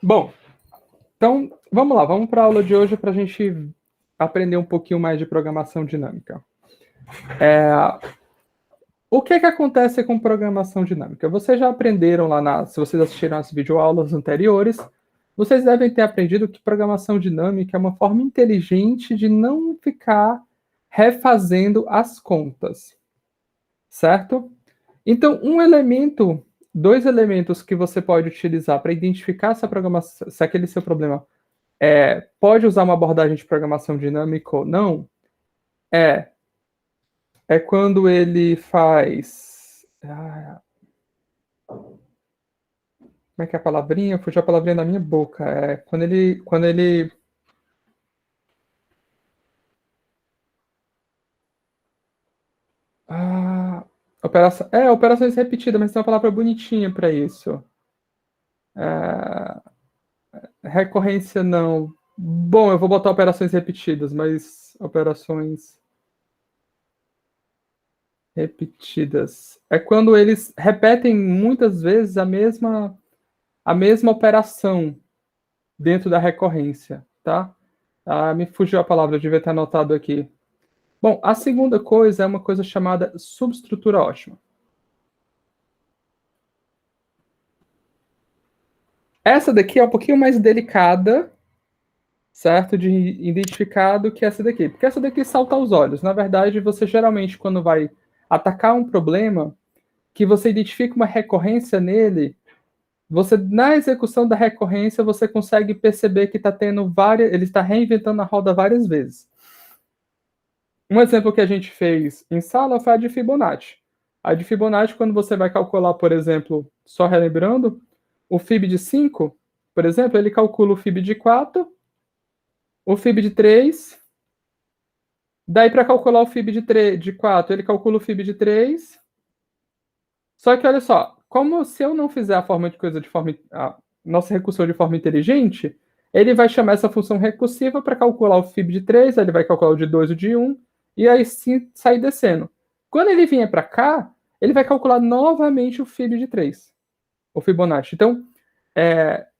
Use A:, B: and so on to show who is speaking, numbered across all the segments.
A: Bom, então vamos lá, vamos para a aula de hoje para a gente aprender um pouquinho mais de programação dinâmica. O que acontece com programação dinâmica? Vocês já aprenderam lá, se vocês assistiram as videoaulas anteriores, vocês devem ter aprendido que programação dinâmica é uma forma inteligente de não ficar refazendo as contas, certo? Então, dois elementos que você pode utilizar para identificar se aquele seu problema pode usar uma abordagem de programação dinâmica ou não, é quando ele faz. Como é que é a palavrinha? Fugiu a palavrinha da minha boca. É quando ele. Ah, operações repetidas, mas tem uma palavra bonitinha para isso. Recorrência não. Bom, eu vou botar operações repetidas, mas operações repetidas. É quando eles repetem muitas vezes a mesma operação dentro da recorrência, tá? Me fugiu a palavra, eu devia ter anotado aqui. Bom, a segunda coisa é uma coisa chamada subestrutura ótima. Essa daqui é um pouquinho mais delicada, certo? De identificar do que essa daqui. Porque essa daqui salta aos olhos. Na verdade, você geralmente, quando vai atacar um problema, que você identifica uma recorrência nele, na execução da recorrência, você consegue perceber que ele está reinventando a roda várias vezes. Um exemplo que a gente fez em sala foi a de Fibonacci. A de Fibonacci, quando você vai calcular, por exemplo, só relembrando, o Fib de 5, por exemplo, ele calcula o Fib de 4, o Fib de 3, daí para calcular o Fib de 4, ele calcula o Fib de 3. Só que olha só, como se eu não fizer a nossa recursão de forma inteligente, ele vai chamar essa função recursiva para calcular o Fib de 3, aí ele vai calcular o de 2 e o de 1, e aí sim sair descendo. Quando ele vier para cá, ele vai calcular novamente o Fib de 3, o Fibonacci. Então,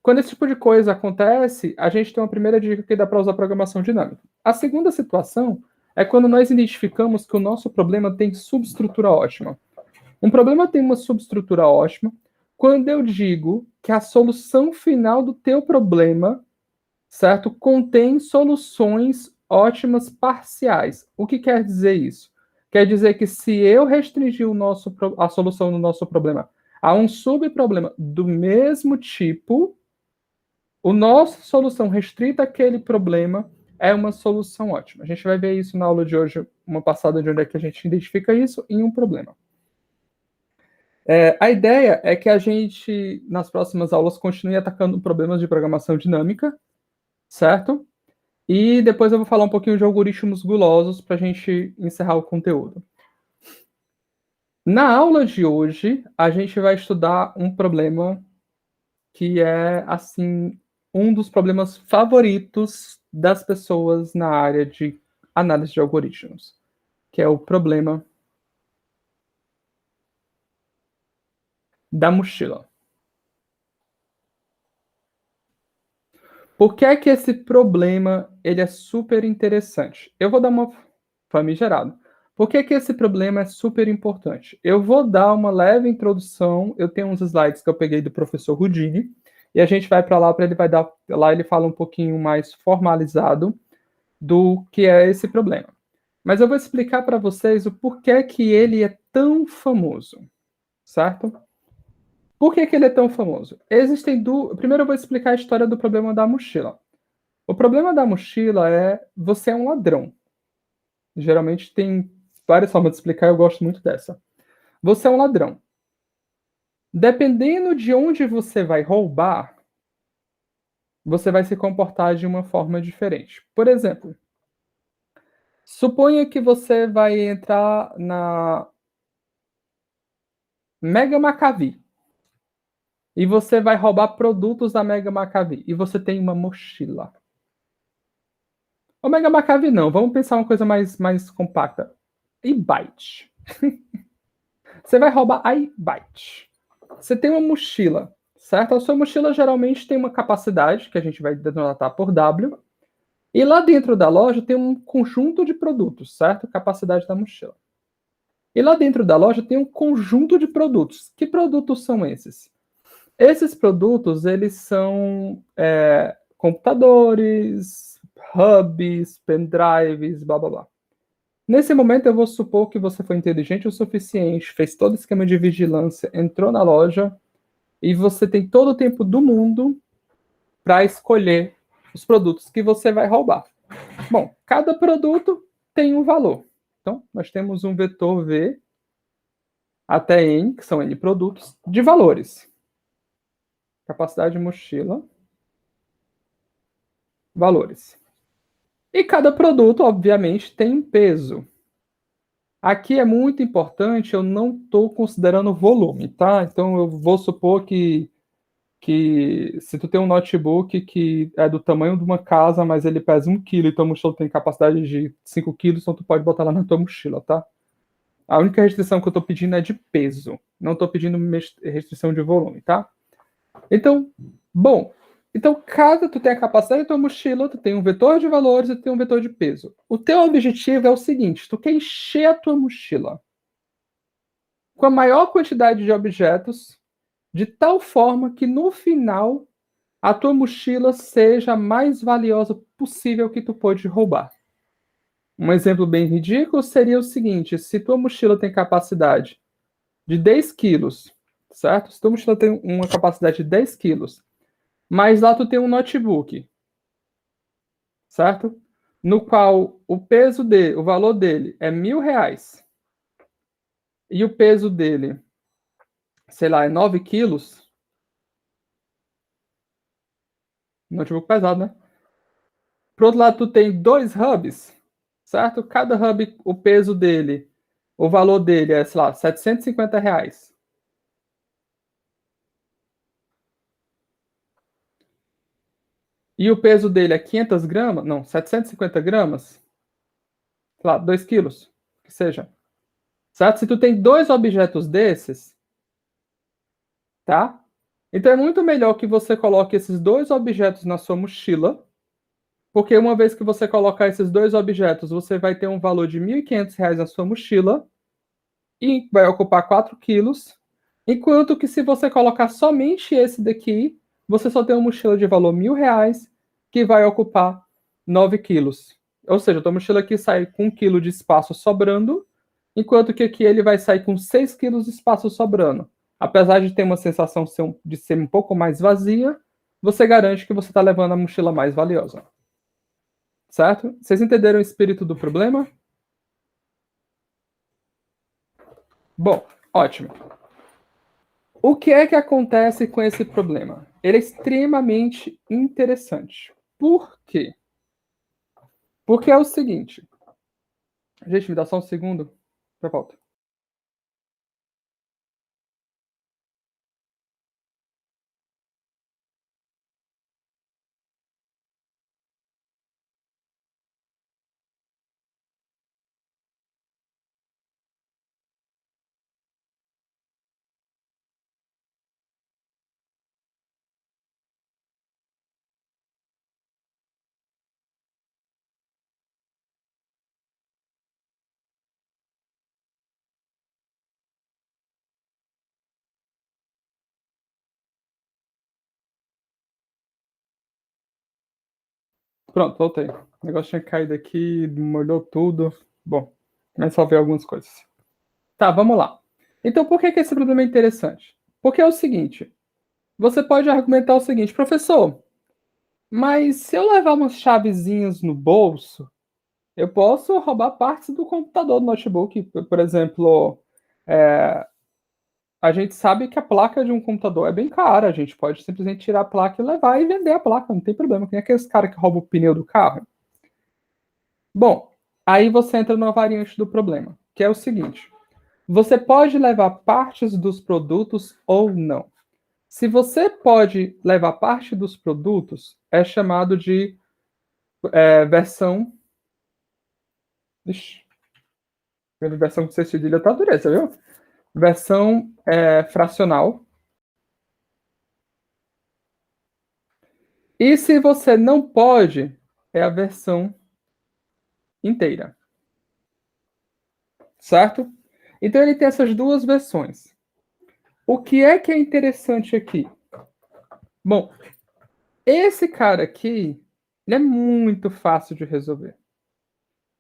A: quando esse tipo de coisa acontece, a gente tem uma primeira dica que dá para usar programação dinâmica. A segunda situação é quando nós identificamos que o nosso problema tem subestrutura ótima. Um problema tem uma subestrutura ótima quando eu digo que a solução final do teu problema, certo, contém soluções ótimas parciais. O que quer dizer isso? Quer dizer que se eu restringir a solução do nosso problema a um subproblema do mesmo tipo, a nossa solução restrita àquele problema é uma solução ótima. A gente vai ver isso na aula de hoje, uma passada de onde é que a gente identifica isso em um problema. A ideia é que a gente, nas próximas aulas, continue atacando problemas de programação dinâmica, certo? E depois eu vou falar um pouquinho de algoritmos gulosos para a gente encerrar o conteúdo. Na aula de hoje, a gente vai estudar um problema que é, assim, um dos problemas favoritos das pessoas na área de análise de algoritmos, que é o problema da mochila. Por que é que esse problema ele é super interessante? Eu vou dar uma famigerada. Por que é que esse problema é super importante? Eu vou dar uma leve introdução. Eu tenho uns slides que eu peguei do professor Houdini e a gente vai para lá para ele vai dar lá ele fala um pouquinho mais formalizado do que é esse problema. Mas eu vou explicar para vocês o porquê que ele é tão famoso, certo? Por que ele é tão famoso? Primeiro eu vou explicar a história do problema da mochila. O problema da mochila é você é um ladrão. Geralmente tem várias formas de explicar, eu gosto muito dessa. Você é um ladrão. Dependendo de onde você vai roubar, você vai se comportar de uma forma diferente. Por exemplo, suponha que você vai entrar na Mega Macavi e você vai roubar produtos da Mega Macavi e você tem uma mochila. O Mega Macavi não, vamos pensar uma coisa mais compacta. iByte. Você vai roubar a iByte. Você tem uma mochila, certo? A sua mochila geralmente tem uma capacidade, que a gente vai denotar por W, e lá dentro da loja tem um conjunto de produtos, certo? Capacidade da mochila. E lá dentro da loja tem um conjunto de produtos. Que produtos são esses? Esses produtos, eles são computadores, hubs, pendrives, blá blá blá. Nesse momento, eu vou supor que você foi inteligente o suficiente, fez todo o esquema de vigilância, entrou na loja e você tem todo o tempo do mundo para escolher os produtos que você vai roubar. Bom, cada produto tem um valor. Então, nós temos um vetor V até N, que são N produtos, de valores. Capacidade de mochila, valores. E cada produto, obviamente, tem um peso. Aqui é muito importante, eu não estou considerando volume, tá? Então eu vou supor que se tu tem um notebook que é do tamanho de uma casa, mas ele pesa 1 quilo e tua mochila tem capacidade de 5 quilos, então tu pode botar lá na tua mochila, tá? A única restrição que eu estou pedindo é de peso, não estou pedindo restrição de volume, tá? Então, bom, então caso tu tenha a capacidade da tua mochila, tu tem um vetor de valores e tu tem um vetor de peso. O teu objetivo é o seguinte, tu quer encher a tua mochila com a maior quantidade de objetos, de tal forma que no final a tua mochila seja a mais valiosa possível que tu pode roubar. Um exemplo bem ridículo seria o seguinte: se tua mochila tem capacidade de 10 quilos, certo? Se tua mochila tem uma capacidade de 10 quilos, mas lá tu tem um notebook, certo? No qual o peso dele, o valor dele é R$ 1.000 e o peso dele, sei lá, é 9 quilos, notebook pesado, né? Por outro lado, tu tem dois hubs, certo? Cada hub, o peso dele, o valor dele é, sei lá, R$ 750. E o peso dele é 500 gramas, não, 750 gramas, sei lá, 2 quilos, que seja. Certo? Se tu tem dois objetos desses, tá? Então é muito melhor que você coloque esses dois objetos na sua mochila, porque uma vez que você colocar esses dois objetos, você vai ter um valor de R$ 1.500 na sua mochila e vai ocupar 4 quilos, enquanto que se você colocar somente esse daqui, você só tem uma mochila de valor R$ 1.000 que vai ocupar 9 quilos. Ou seja, a tua mochila aqui sai com 1 quilo de espaço sobrando, enquanto que aqui ele vai sair com 6 quilos de espaço sobrando. Apesar de ter uma sensação de ser um pouco mais vazia, você garante que você está levando a mochila mais valiosa. Certo? Vocês entenderam o espírito do problema? Bom, ótimo. O que é que acontece com esse problema? Ele é extremamente interessante. Por quê? Porque é o seguinte. Gente, me dá só um segundo. Já volto. Pronto, voltei. O negócio tinha caído aqui, molhou tudo. Bom, mas só ver algumas coisas. Tá, vamos lá. Então, por que esse problema é interessante? Porque é o seguinte: você pode argumentar o seguinte, professor, mas se eu levar umas chavezinhas no bolso, eu posso roubar partes do computador do notebook. Por exemplo, é, a gente sabe que a placa de um computador é bem cara. A gente pode simplesmente tirar a placa e levar e vender a placa, não tem problema. Quem é aqueles cara que rouba o pneu do carro? Bom, aí você entra numa variante do problema, que é o seguinte: você pode levar partes dos produtos ou não. Se você pode levar parte dos produtos, é chamado de versão. Ixi, versão com C cedilha tá dureza, viu? Versão fracional. E se você não pode, é a versão inteira, certo? Então ele tem essas duas versões. O que é interessante aqui? Bom, esse cara aqui, ele é muito fácil de resolver.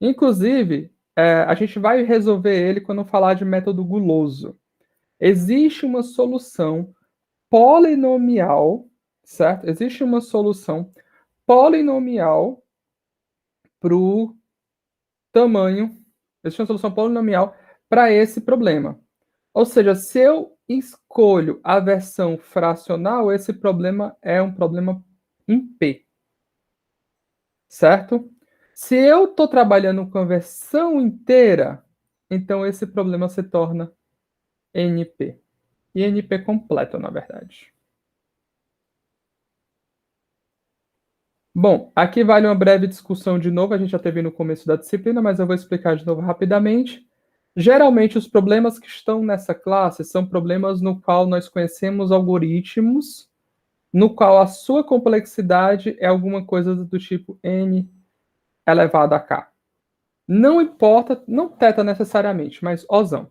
A: Inclusive, a gente vai resolver ele quando falar de método guloso. Existe uma solução polinomial, certo? Existe uma solução polinomial para o tamanho. Existe uma solução polinomial para esse problema. Ou seja, se eu escolho a versão fracional, esse problema é um problema em P, certo? Se eu estou trabalhando com a versão inteira, então esse problema se torna NP. E NP completo, na verdade. Bom, aqui vale uma breve discussão de novo, a gente já teve no começo da disciplina, mas eu vou explicar de novo rapidamente. Geralmente, os problemas que estão nessa classe são problemas no qual nós conhecemos algoritmos, no qual a sua complexidade é alguma coisa do tipo n elevado a k. Não importa, não teta necessariamente, mas ozão.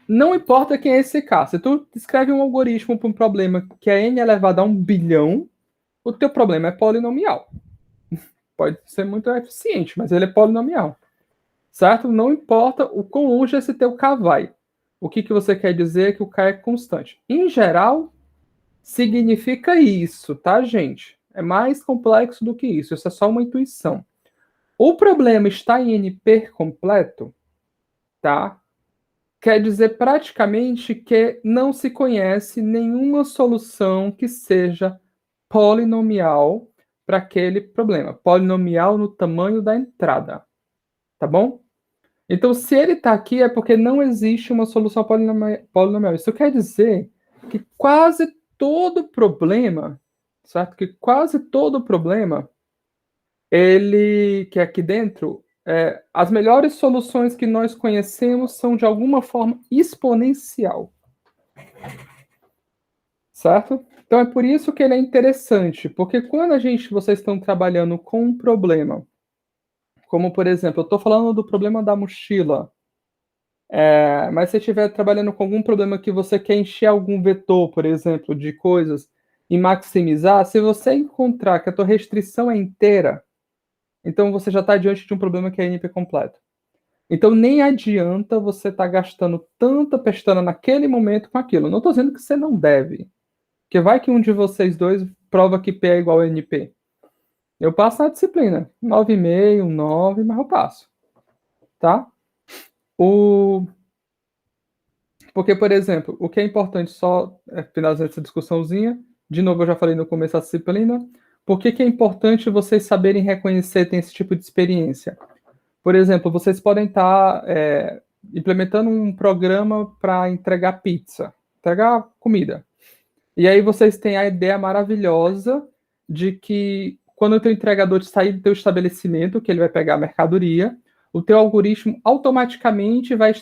A: Não importa quem é esse k. Se tu escreve um algoritmo para um problema que é n elevado a 1 bilhão, o teu problema é polinomial. Pode ser muito eficiente, mas ele é polinomial. Certo? Não importa o quão longe esse teu k vai. O que você quer dizer é que o k é constante. Em geral, significa isso, tá, gente? É mais complexo do que isso. Isso é só uma intuição. O problema está em NP completo, tá? Quer dizer praticamente que não se conhece nenhuma solução que seja polinomial para aquele problema. Polinomial no tamanho da entrada, tá bom? Então, se ele está aqui, é porque não existe uma solução polinomial. Isso quer dizer que quase todo problema, certo? Que quase todo problema, ele que é aqui dentro, as melhores soluções que nós conhecemos são de alguma forma exponencial, certo? Então é por isso que ele é interessante, porque quando vocês estão trabalhando com um problema, como por exemplo, eu estou falando do problema da mochila. Mas se estiver trabalhando com algum problema que você quer encher algum vetor, por exemplo, de coisas e maximizar, se você encontrar que a tua restrição é inteira, então você já está diante de um problema que é NP completo. Então nem adianta você estar gastando tanta pestana naquele momento com aquilo. Não estou dizendo que você não deve, porque vai que um de vocês dois prova que P é igual a NP. Eu passo na disciplina, 9,5, 9, mas eu passo, tá? Porque, por exemplo, o que é importante, só finalizar essa discussãozinha, de novo eu já falei no começo da disciplina, por que é importante vocês saberem reconhecer tem esse tipo de experiência? Por exemplo, vocês podem estar implementando um programa para entregar pizza, entregar comida. E aí vocês têm a ideia maravilhosa de que quando o teu entregador sair do teu estabelecimento, que ele vai pegar a mercadoria, o teu algoritmo automaticamente vai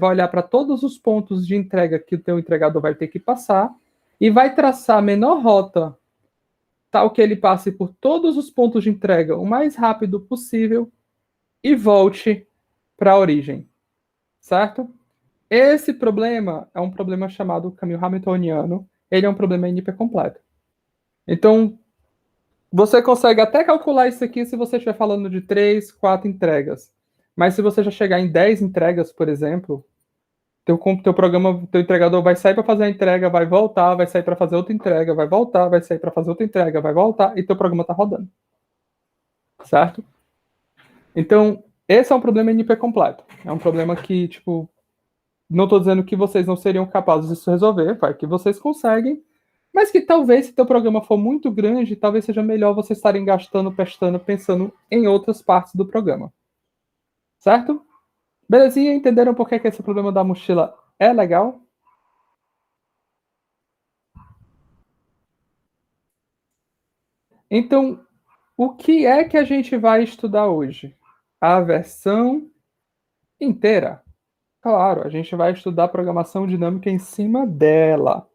A: olhar para todos os pontos de entrega que o teu entregador vai ter que passar e vai traçar a menor rota, tal que ele passe por todos os pontos de entrega o mais rápido possível e volte para a origem, certo? Esse problema é um problema chamado caminho hamiltoniano. Ele é um problema NP completo. Então, você consegue até calcular isso aqui se você estiver falando de 3, 4 entregas. Mas se você já chegar em 10 entregas, por exemplo, teu programa, teu entregador vai sair para fazer a entrega, vai voltar, vai sair para fazer outra entrega, vai voltar, vai sair para fazer outra entrega, vai voltar, e teu programa está rodando. Certo? Então, esse é um problema NP completo. É um problema que, tipo, não estou dizendo que vocês não seriam capazes de se resolver, vai que vocês conseguem, mas que talvez, se teu programa for muito grande, talvez seja melhor vocês estarem gastando, pestando, pensando em outras partes do programa. Certo? Belezinha? Entenderam por que esse problema da mochila é legal? Então, o que é que a gente vai estudar hoje? A versão inteira. Claro, a gente vai estudar programação dinâmica em cima dela,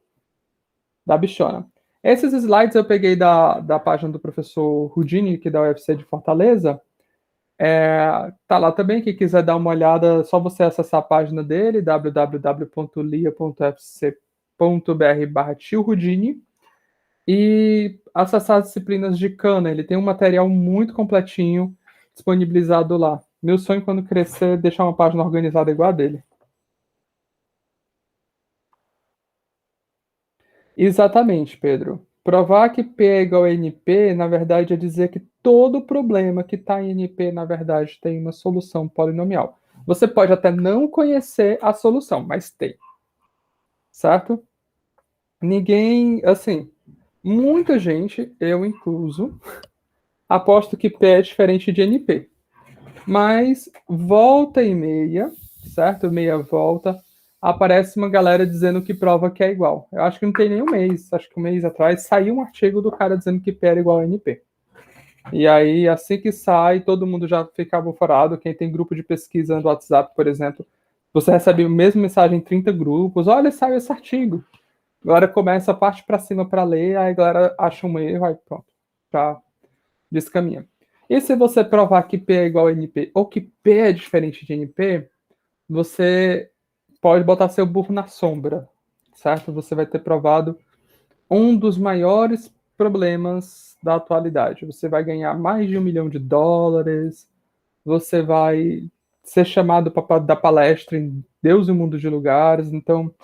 A: da bichona. Esses slides eu peguei da página do professor Rudini, que é da UFC de Fortaleza. Tá lá também, quem quiser dar uma olhada, só você acessar a página dele, www.lia.fc.br/tio Rudini, e acessar as disciplinas de cana. Ele tem um material muito completinho disponibilizado lá. Meu sonho, quando crescer, é deixar uma página organizada igual a dele. Exatamente, Pedro. Provar que P é igual a NP, na verdade, é dizer que todo problema que está em NP, na verdade, tem uma solução polinomial. Você pode até não conhecer a solução, mas tem, certo? Ninguém, assim, muita gente, eu incluso, aposto que P é diferente de NP. Mas volta e meia, certo? Meia volta, aparece uma galera dizendo que prova que é igual. Eu acho que não tem nem um mês, acho que um mês atrás, saiu um artigo do cara dizendo que P era igual a NP. E aí, assim que sai, todo mundo já fica apavorado. Quem tem grupo de pesquisa no WhatsApp, por exemplo, você recebe a mesma mensagem em 30 grupos: olha, saiu esse artigo. A galera começa a parte para cima para ler, aí a galera acha um erro, aí pronto, já descaminha. E se você provar que P é igual a NP ou que P é diferente de NP, você pode botar seu burro na sombra, certo? Você vai ter provado um dos maiores problemas da atualidade. Você vai ganhar mais de US$ 1 milhão, você vai ser chamado para dar palestra em Deus e o mundo de lugares, então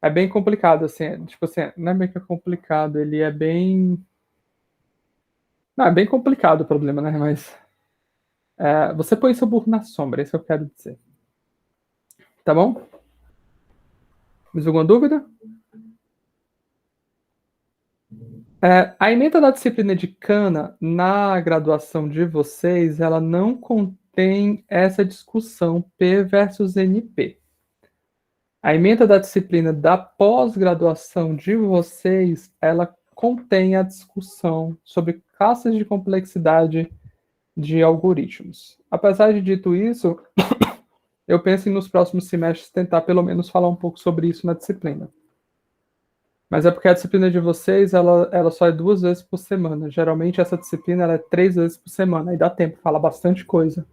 A: é bem complicado, assim, tipo assim, não é bem que é complicado, ele é bem... Não, é bem complicado o problema, né, mas você põe seu burro na sombra, é isso que eu quero dizer. Tá bom? Mais alguma dúvida? A ementa da disciplina de cana na graduação de vocês, ela não contém essa discussão P versus NP. A ementa da disciplina da pós-graduação de vocês, ela contém a discussão sobre classes de complexidade de algoritmos. Apesar de dito isso, eu penso em nos próximos semestres tentar pelo menos falar um pouco sobre isso na disciplina. Mas é porque a disciplina de vocês, ela só é 2 vezes por semana. Geralmente essa disciplina ela é 3 vezes por semana, aí dá tempo, fala bastante coisa.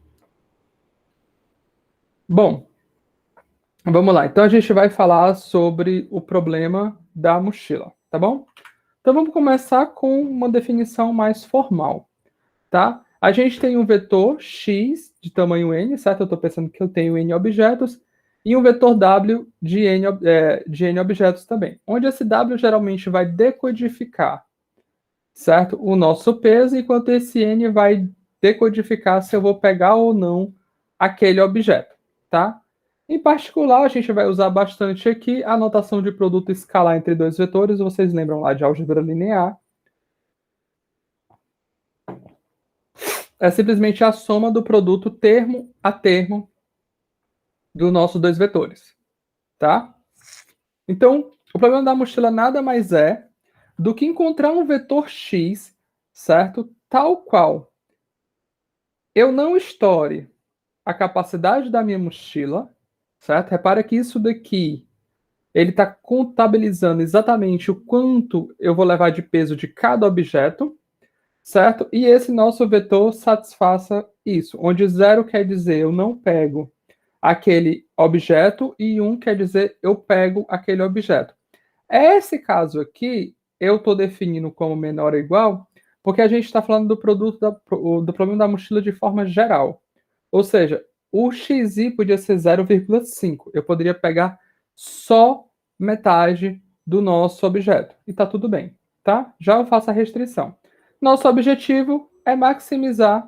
A: Bom, vamos lá. Então a gente vai falar sobre o problema da mochila, tá bom? Então vamos começar com uma definição mais formal, tá? A gente tem um vetor x de tamanho n, certo? Eu estou pensando que eu tenho n objetos, e um vetor w de n objetos também, onde esse w geralmente vai decodificar, certo? O nosso peso, enquanto esse n vai decodificar se eu vou pegar ou não aquele objeto, tá? Em particular, a gente vai usar bastante aqui a notação de produto escalar entre dois vetores, vocês lembram lá de álgebra linear. É simplesmente a soma do produto termo a termo dos nossos dois vetores, tá? Então, o problema da mochila nada mais é do que encontrar um vetor x, certo? Tal qual eu não estoure a capacidade da minha mochila, certo? Repara que isso daqui, ele está contabilizando exatamente o quanto eu vou levar de peso de cada objeto, certo? E esse nosso vetor satisfaça isso, onde 0 quer dizer eu não pego aquele objeto e 1 quer dizer eu pego aquele objeto. Esse caso aqui, eu estou definindo como menor ou igual, porque a gente está falando do do problema da mochila de forma geral. Ou seja, o xi podia ser 0,5. Eu poderia pegar só metade do nosso objeto. E está tudo bem, tá? Já eu faço a restrição. Nosso objetivo é maximizar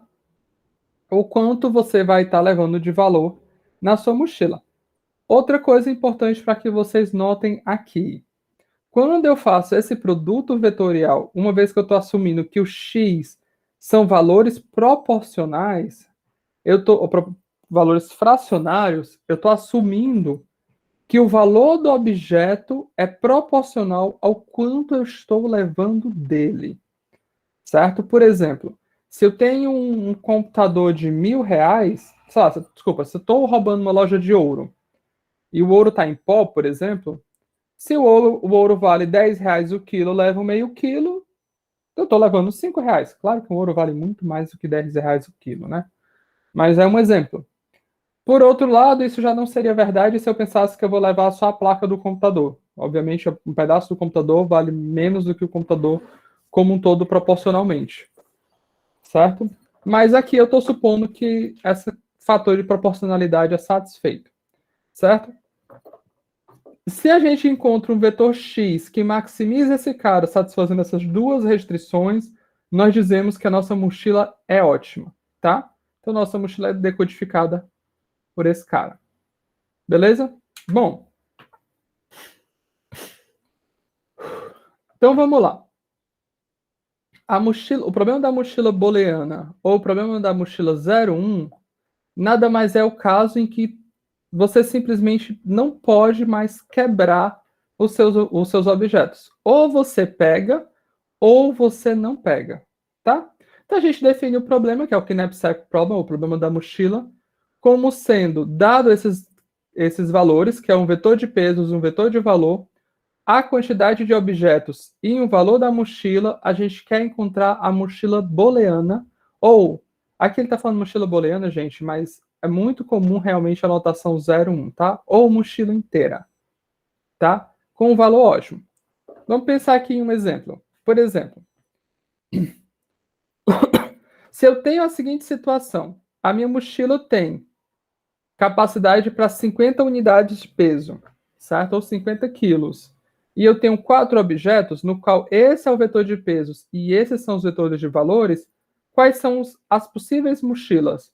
A: o quanto você vai estar levando de valor na sua mochila. Outra coisa importante para que vocês notem aqui. Quando eu faço esse produto vetorial, uma vez que eu estou assumindo que o x são valores proporcionais, valores fracionários, eu estou assumindo que o valor do objeto é proporcional ao quanto eu estou levando dele, certo? Por exemplo, se eu tenho um computador de R$ 1.000, sei lá, desculpa, se eu estou roubando uma loja de ouro e o ouro está em pó, por exemplo, Se o ouro vale R$10 o quilo, eu levo meio quilo, eu estou levando R$5. Claro que o ouro vale muito mais do que R$10 o quilo, né? Mas é um exemplo. Por outro lado, isso já não seria verdade se eu pensasse que eu vou levar só a placa do computador. Obviamente, um pedaço do computador vale menos do que o computador como um todo proporcionalmente, certo? Mas aqui eu estou supondo que esse fator de proporcionalidade é satisfeito, certo? Se a gente encontra um vetor x que maximiza esse cara satisfazendo essas duas restrições, nós dizemos que a nossa mochila é ótima, tá? Então, nossa mochila é decodificada por esse cara. Beleza? Bom. Então, vamos lá. O problema da mochila booleana ou o problema da mochila 01 nada mais é o caso em que você simplesmente não pode mais quebrar os seus objetos. Ou você pega, ou você não pega, tá? Então a gente define o problema, que é o knapsack problem, o problema da mochila, como sendo, dado esses valores, que é um vetor de pesos, um vetor de valor, a quantidade de objetos e o valor da mochila, a gente quer encontrar a mochila booleana, ou, aqui ele está falando mochila booleana, gente, mas é muito comum realmente a notação 0,1, tá? Ou mochila inteira, tá? Com um valor ótimo. Vamos pensar aqui em um exemplo. Por exemplo, se eu tenho a seguinte situação, a minha mochila tem capacidade para 50 unidades de peso, certo? Ou 50 quilos. E eu tenho 4 objetos, no qual esse é o vetor de pesos e esses são os vetores de valores, quais são as possíveis mochilas?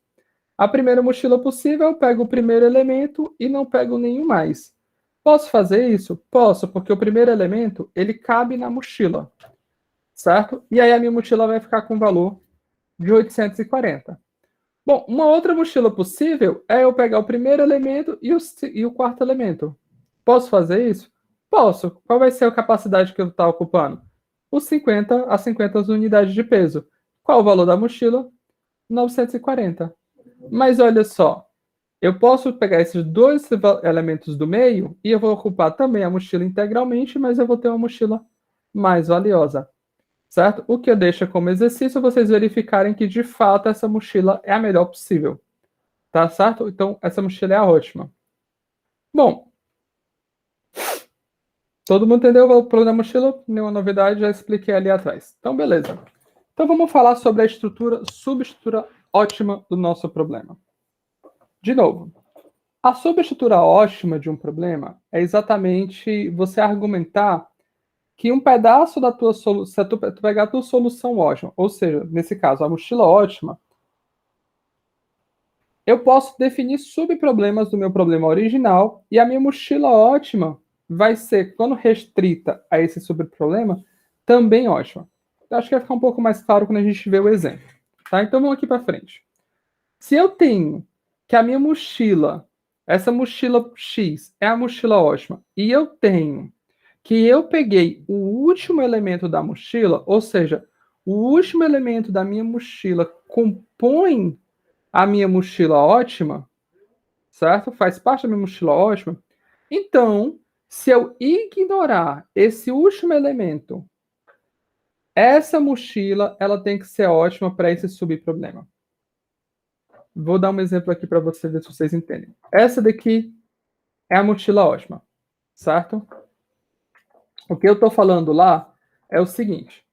A: A primeira mochila possível, eu pego o primeiro elemento e não pego nenhum mais. Posso fazer isso? Posso, porque o primeiro elemento, ele cabe na mochila, certo? E aí a minha mochila vai ficar com o valor de 840. Bom, uma outra mochila possível é eu pegar o primeiro elemento e o quarto elemento. Posso fazer isso? Posso. Qual vai ser a capacidade que eu estou ocupando? As 50 unidades de peso. Qual o valor da mochila? 940. Mas olha só, eu posso pegar esses dois elementos do meio e eu vou ocupar também a mochila integralmente, mas eu vou ter uma mochila mais valiosa, certo? O que eu deixo como exercício vocês verificarem que de fato essa mochila é a melhor possível, tá certo? Então essa mochila é a ótima. Bom, todo mundo entendeu o problema da mochila? Nenhuma novidade, já expliquei ali atrás. Então beleza. Então vamos falar sobre a subestrutura ótima do nosso problema. De novo, a subestrutura ótima de um problema é exatamente você argumentar que um pedaço da tua solução, se tu pegar a tua solução ótima, ou seja, nesse caso, a mochila ótima, eu posso definir subproblemas do meu problema original e a minha mochila ótima vai ser, quando restrita a esse subproblema, também ótima. Eu acho que vai ficar um pouco mais claro quando a gente vê o exemplo. Tá? Então vamos aqui para frente. Se eu tenho que a minha mochila, essa mochila X é a mochila ótima, e eu tenho que eu peguei o último elemento da mochila, ou seja, o último elemento da minha mochila compõe a minha mochila ótima, certo? Faz parte da minha mochila ótima. Então, se eu ignorar esse último elemento, essa mochila ela tem que ser ótima para esse subproblema. Vou dar um exemplo aqui para vocês ver se vocês entendem. Essa daqui é a mochila ótima, certo? O que eu estou falando lá é o seguinte.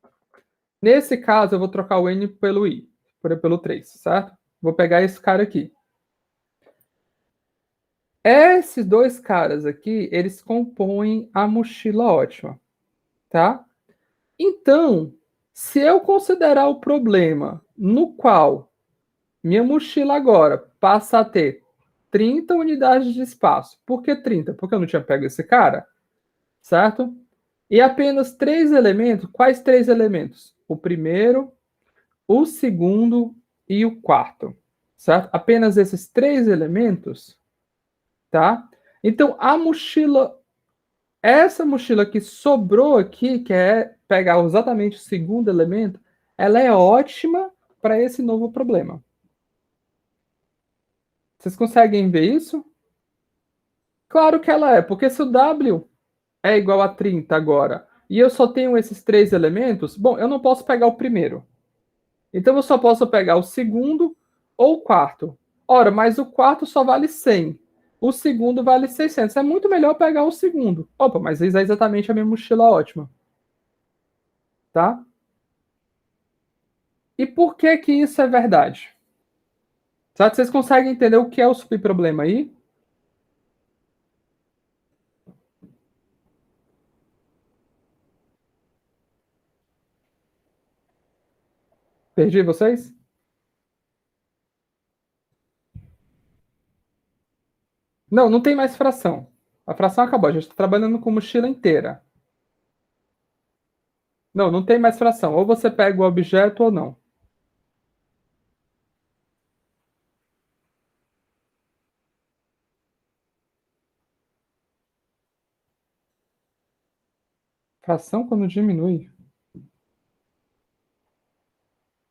A: Nesse caso, eu vou trocar o N pelo I, pelo 3, certo? Vou pegar esse cara aqui. Esses dois caras aqui, eles compõem a mochila ótima, tá? Então, se eu considerar o problema no qual minha mochila agora passa a ter 30 unidades de espaço. Por que 30? Porque eu não tinha pego esse cara, certo? E apenas 3 elementos. Quais 3 elementos? O primeiro, o segundo e o quarto, certo? Apenas esses 3 elementos, tá? Então, essa mochila que sobrou aqui, que é pegar exatamente o segundo elemento, ela é ótima para esse novo problema. Vocês conseguem ver isso? Claro que ela é, porque se o W é igual a 30 agora, e eu só tenho esses três elementos, bom, eu não posso pegar o primeiro. Então eu só posso pegar o segundo ou o quarto. Ora, mas o quarto só vale 100. O segundo vale 600. É muito melhor pegar o segundo. Opa, mas isso é exatamente a minha mochila ótima. Tá? E por que que isso é verdade? Sabe, vocês conseguem entender o que é o subproblema aí? Perdi vocês? Não, não tem mais fração. A fração acabou. A gente está trabalhando com mochila inteira. Não, não tem mais fração. Ou você pega o objeto ou não. Fração quando diminui?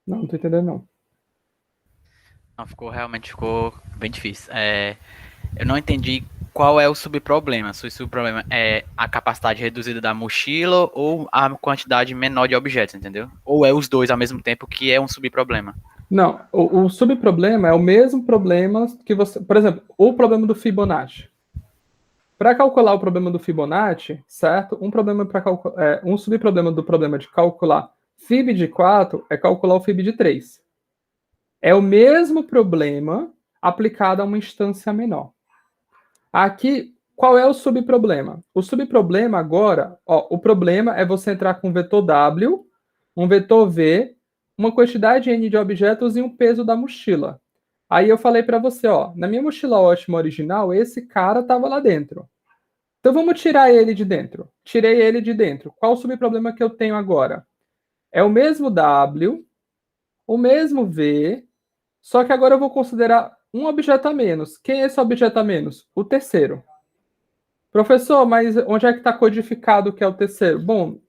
A: Não, não tô entendendo não.
B: Não, realmente ficou bem difícil. Eu não entendi qual é o subproblema. Se o subproblema é a capacidade reduzida da mochila ou a quantidade menor de objetos, entendeu? Ou é os dois ao mesmo tempo que é um subproblema.
A: Não, o subproblema é o mesmo problema que você. Por exemplo, o problema do Fibonacci. Para calcular o problema do Fibonacci, certo? Um subproblema do problema de calcular Fib de 4 é calcular o Fib de 3. É o mesmo problema aplicado a uma instância menor. Aqui, qual é o subproblema? O subproblema agora, ó, o problema é você entrar com um vetor W, um vetor V, uma quantidade N de objetos e um peso da mochila. Aí eu falei para você, ó, na minha mochila ótima original, esse cara estava lá dentro. Então vamos tirar ele de dentro. Tirei ele de dentro. Qual o subproblema que eu tenho agora? É o mesmo W, o mesmo V, só que agora eu vou considerar um objeto a menos. Quem é esse objeto a menos? O terceiro. Professor, mas onde é que está codificado que é o terceiro? Bom,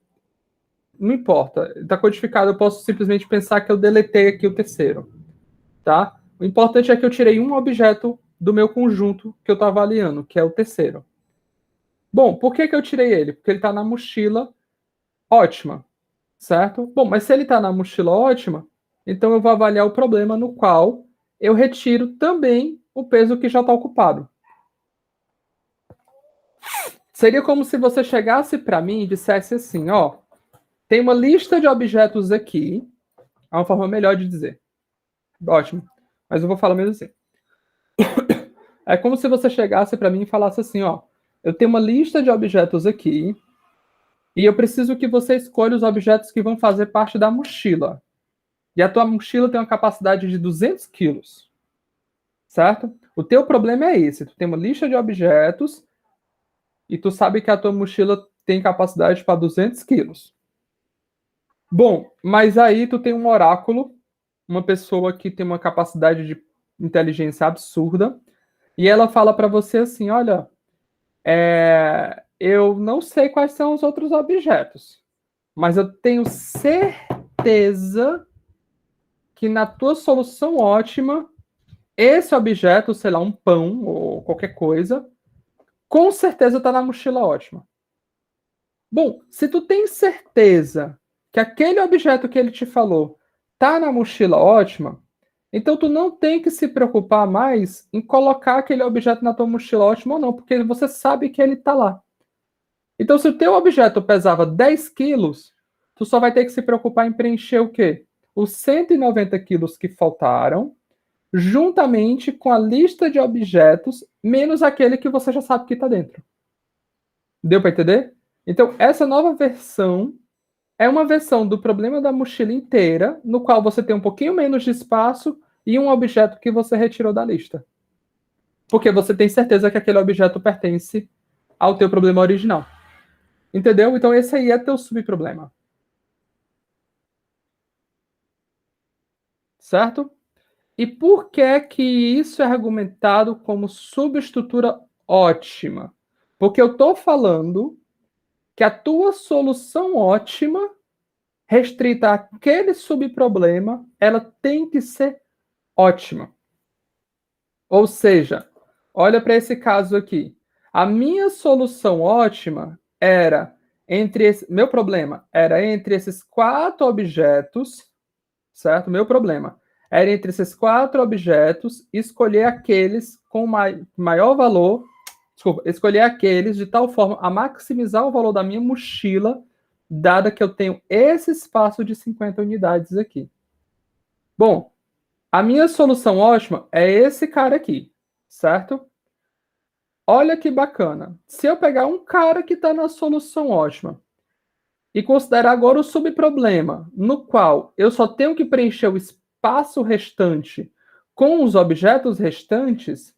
A: não importa. Está codificado, eu posso simplesmente pensar que eu deletei aqui o terceiro. Tá? O importante é que eu tirei um objeto do meu conjunto que eu estou avaliando, que é o terceiro. Bom, por que, que eu tirei ele? Porque ele está na mochila ótima, certo? Bom, mas se ele está na mochila ótima, então eu vou avaliar o problema no qual eu retiro também o peso que já está ocupado. Seria como se você chegasse para mim e dissesse assim, ó, tem uma lista de objetos aqui, é uma forma melhor de dizer. Ótimo, mas eu vou falar mesmo assim. É como se você chegasse para mim e falasse assim, ó, eu tenho uma lista de objetos aqui e eu preciso que você escolha os objetos que vão fazer parte da mochila. E a tua mochila tem uma capacidade de 200 quilos, certo? O teu problema é esse, tu tem uma lista de objetos e tu sabe que a tua mochila tem capacidade para 200 quilos. Bom, mas aí tu tem um oráculo, uma pessoa que tem uma capacidade de inteligência absurda, e ela fala para você assim: olha, eu não sei quais são os outros objetos, mas eu tenho certeza que na tua solução ótima, esse objeto, sei lá, um pão ou qualquer coisa, com certeza está na mochila ótima. Bom, se tu tem certeza que aquele objeto que ele te falou tá na mochila ótima, então tu não tem que se preocupar mais em colocar aquele objeto na tua mochila ótima ou não, porque você sabe que ele tá lá. Então, se o teu objeto pesava 10 quilos, tu só vai ter que se preocupar em preencher o quê? Os 190 quilos que faltaram, juntamente com a lista de objetos, menos aquele que você já sabe que está dentro. Deu para entender? Então, essa nova versão é uma versão do problema da mochila inteira, no qual você tem um pouquinho menos de espaço e um objeto que você retirou da lista. Porque você tem certeza que aquele objeto pertence ao teu problema original. Entendeu? Então esse aí é teu subproblema. Certo? E por que que isso é argumentado como subestrutura ótima? Porque eu estou falando que a tua solução ótima, restrita àquele subproblema, ela tem que ser ótima. Ou seja, olha para esse caso aqui. A minha solução ótima, era meu problema era entre esses 4 objetos, certo? Meu problema era entre esses 4 objetos escolher aqueles com maior valor, escolher aqueles de tal forma a maximizar o valor da minha mochila, dada que eu tenho esse espaço de 50 unidades aqui. Bom, a minha solução ótima é esse cara aqui, certo? Olha que bacana. Se eu pegar um cara que está na solução ótima e considerar agora o subproblema, no qual eu só tenho que preencher o espaço restante com os objetos restantes,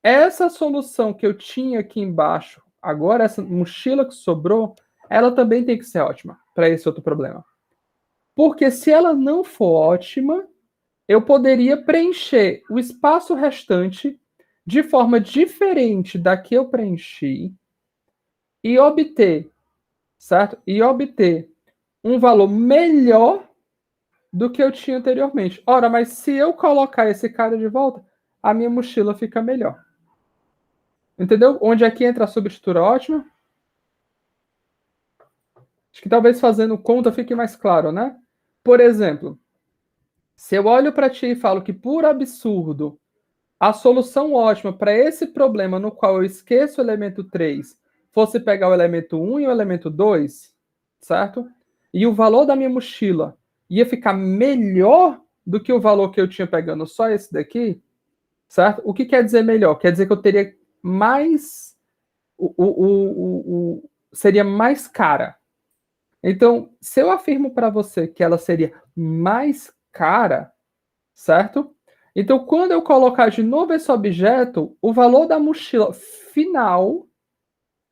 A: essa solução que eu tinha aqui embaixo, agora essa mochila que sobrou, ela também tem que ser ótima para esse outro problema. Porque se ela não for ótima, eu poderia preencher o espaço restante de forma diferente da que eu preenchi e obter, certo? E obter um valor melhor do que eu tinha anteriormente. Ora, mas se eu colocar esse cara de volta, a minha mochila fica melhor. Entendeu? Onde aqui entra a substitura ótima? Acho que talvez fazendo conta fique mais claro, né? Por exemplo, se eu olho para ti e falo que, por absurdo, a solução ótima para esse problema no qual eu esqueço o elemento 3 fosse pegar o elemento 1 e o elemento 2, certo? E o valor da minha mochila ia ficar melhor do que o valor que eu tinha pegando só esse daqui, certo? O que quer dizer melhor? Quer dizer que eu teria mais... seria mais cara. Então, se eu afirmo para você que ela seria mais cara, certo? Então, quando eu colocar de novo esse objeto, o valor da mochila final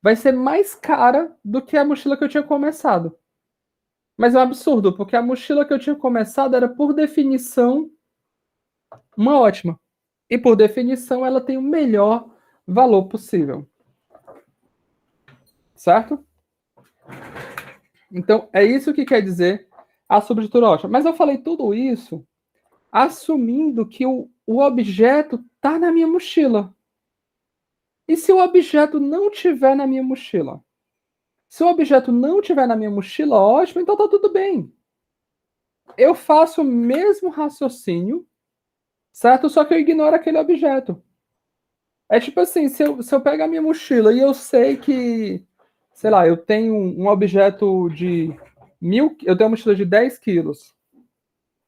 A: vai ser mais cara do que a mochila que eu tinha começado. Mas é um absurdo, porque a mochila que eu tinha começado era, por definição, uma ótima. E, por definição, ela tem o melhor valor possível. Certo? Então, é isso que quer dizer a substitura ótima. Mas eu falei tudo isso assumindo que o objeto está na minha mochila. E se o objeto não estiver na minha mochila? Se o objeto não estiver na minha mochila, ótimo, então está tudo bem. Eu faço o mesmo raciocínio, certo? Só que eu ignoro aquele objeto. É tipo assim, se eu pego a minha mochila e eu sei que, sei lá, eu tenho um objeto de eu tenho uma mochila de 10 quilos,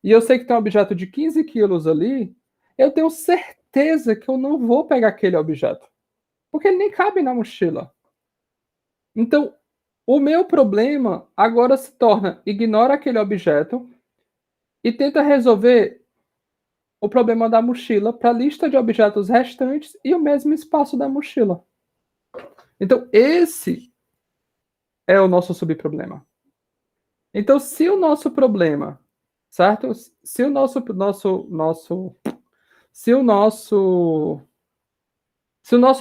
A: e eu sei que tem um objeto de 15 quilos ali, eu tenho certeza que eu não vou pegar aquele objeto, porque ele nem cabe na mochila. Então, o meu problema agora se torna: ignora aquele objeto e tenta resolver o problema da mochila para a lista de objetos restantes e o mesmo espaço da mochila. Então, esse é o nosso subproblema. Então, se o nosso problema, certo? Se o nosso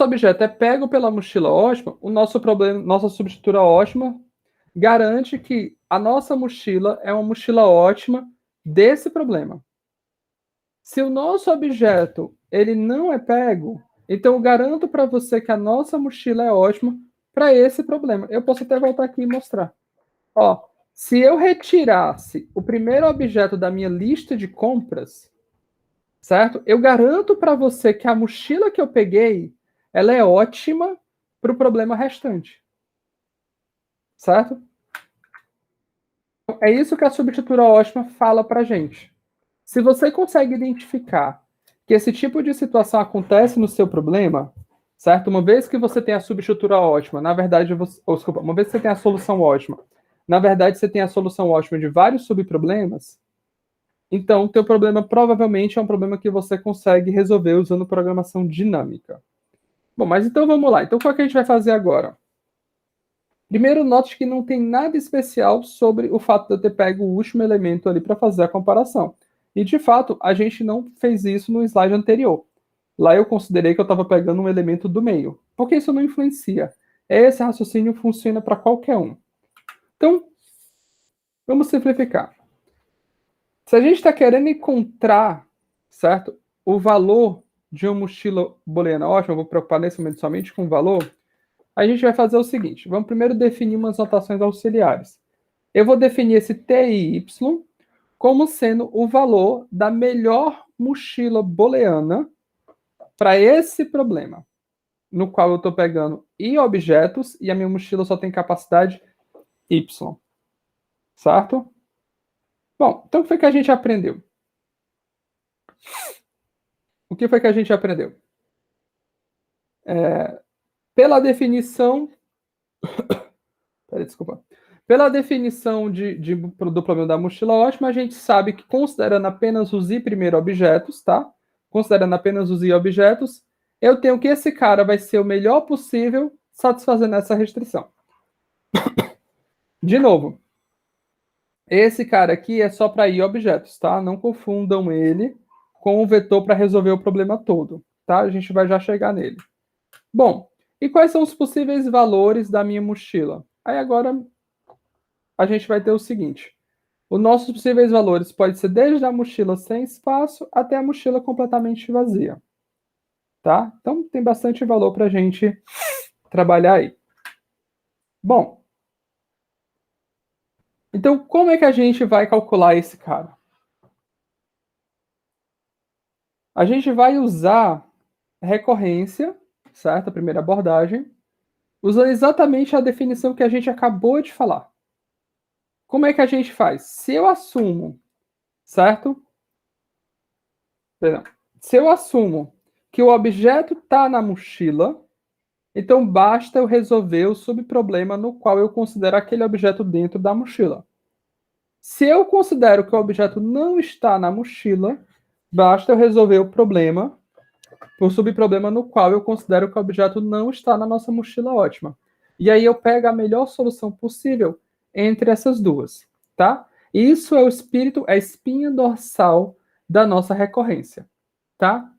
A: objeto é pego pela mochila ótima, o nosso problema, nossa substitura ótima, garante que a nossa mochila é uma mochila ótima desse problema. Se o nosso objeto ele não é pego, então eu garanto para você que a nossa mochila é ótima para esse problema. Eu posso até voltar aqui e mostrar. Ó, se eu retirasse o primeiro objeto da minha lista de compras, certo? Eu garanto para você que a mochila que eu peguei, ela é ótima para o problema restante. Certo? É isso que a substitura ótima fala para gente. Se você consegue identificar que esse tipo de situação acontece no seu problema, certo? Uma vez que você tem a substitura ótima, na verdade, desculpa, uma vez que você tem a solução ótima, na verdade você tem a solução ótima de vários subproblemas, então o teu problema provavelmente é um problema que você consegue resolver usando programação dinâmica. Bom, mas então vamos lá. Então qual que a gente vai fazer agora? Primeiro, note que não tem nada especial sobre o fato de eu ter pego o último elemento ali para fazer a comparação. E, de fato, a gente não fez isso no slide anterior. Lá eu considerei que eu estava pegando um elemento do meio, porque isso não influencia. Esse raciocínio funciona para qualquer um. Então, vamos simplificar. Se a gente está querendo encontrar, certo, o valor de uma mochila booleana ótima, eu vou preocupar nesse momento somente com o valor, A gente vai fazer o seguinte, vamos primeiro definir umas notações auxiliares. Eu vou definir esse TIY como sendo o valor da melhor mochila booleana para esse problema, no qual eu estou pegando I objetos e a minha mochila só tem capacidade Y. Certo? Bom, então o que foi que a gente aprendeu? O que foi que a gente aprendeu? Pela definição. Peraí, desculpa. Pela definição do problema da mochila ótima, a gente sabe que, considerando apenas os I primeiro objetos, tá? Considerando apenas os I objetos, eu tenho que esse cara vai ser o melhor possível satisfazendo essa restrição. De novo, esse cara aqui é só para I objetos, tá? Não confundam ele com o vetor para resolver o problema todo, tá? A gente vai já chegar nele. Bom, e quais são os possíveis valores da minha mochila? Aí agora a gente vai ter o seguinte. Os nossos possíveis valores podem ser desde a mochila sem espaço até a mochila completamente vazia. Tá? Então tem bastante valor para a gente trabalhar aí. Bom, então como é que a gente vai calcular esse cara? A gente vai usar recorrência, certo? A primeira abordagem, usando exatamente a definição que a gente acabou de falar. Como é que a gente faz? Se eu assumo, certo? Perdão. Se eu assumo que o objeto está na mochila, então basta eu resolver o subproblema no qual eu considero aquele objeto dentro da mochila. Se eu considero que o objeto não está na mochila, basta eu resolver o problema, o subproblema no qual eu considero que o objeto não está na nossa mochila ótima. E aí eu pego a melhor solução possível entre essas duas, tá? Isso é o espírito, é a espinha dorsal da nossa recorrência, tá?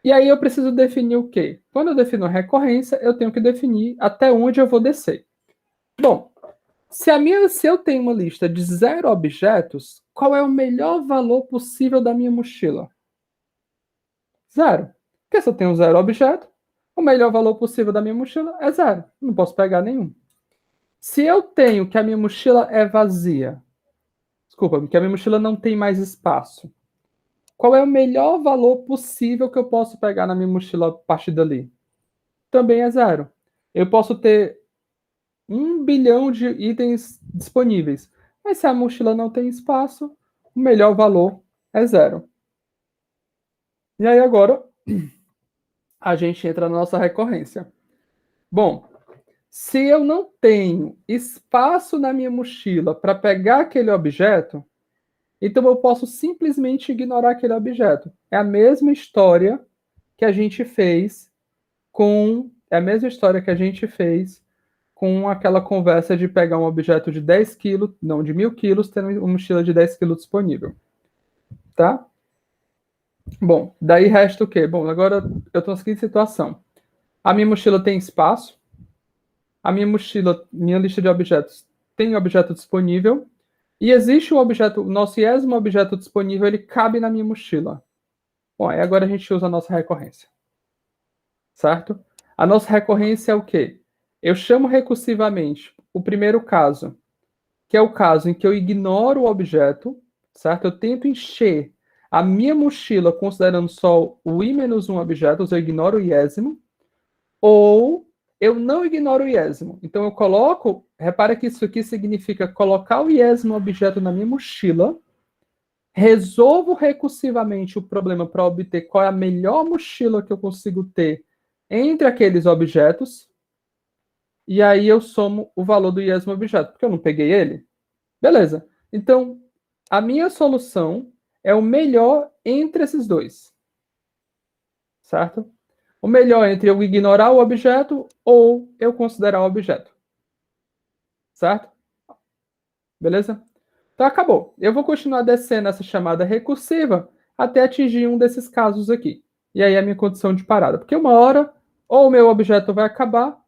A: E aí eu preciso definir o quê? Quando eu defino a recorrência, eu tenho que definir até onde eu vou descer. Bom, se eu tenho uma lista de 0 objetos, qual é o melhor valor possível da minha mochila? 0. Porque se eu tenho 0 objeto, o melhor valor possível da minha mochila é 0. Não posso pegar nenhum. Se eu tenho que a minha mochila é vazia, desculpa, que a minha mochila não tem mais espaço, qual é o melhor valor possível que eu posso pegar na minha mochila a partir dali? Também é 0. Eu posso ter 1 bilhão de itens disponíveis, mas se a mochila não tem espaço, o melhor valor é 0. E aí agora a gente entra na nossa recorrência. Bom, se eu não tenho espaço na minha mochila para pegar aquele objeto, então eu posso simplesmente ignorar aquele objeto. É a mesma história que a gente fez com aquela conversa de pegar um objeto de 10 quilos, não, de 1.000 quilos, tendo uma mochila de 10 quilos disponível. Tá? Bom, daí resta o quê? Bom, agora eu estou na seguinte situação. A minha mochila tem espaço, a minha mochila, minha lista de objetos tem objeto disponível, e existe o objeto, o nosso iésimo objeto disponível, ele cabe na minha mochila. Bom, aí agora a gente usa a nossa recorrência. Certo? A nossa recorrência é o quê? Eu chamo recursivamente o primeiro caso, que é o caso em que eu ignoro o objeto, certo? Eu tento encher a minha mochila considerando só o i-1 objetos, eu ignoro o iésimo, ou eu não ignoro o iésimo. Então eu coloco, repara que isso aqui significa colocar o iésimo objeto na minha mochila, resolvo recursivamente o problema para obter qual é a melhor mochila que eu consigo ter entre aqueles objetos, e aí eu somo o valor do iésimo objeto, porque eu não peguei ele. Beleza. Então, a minha solução é o melhor entre esses dois. Certo? O melhor entre eu ignorar o objeto ou eu considerar o objeto. Certo? Beleza? Então, acabou. Eu vou continuar descendo essa chamada recursiva até atingir um desses casos aqui. E aí é a minha condição de parada. Porque uma hora, ou o meu objeto vai acabar,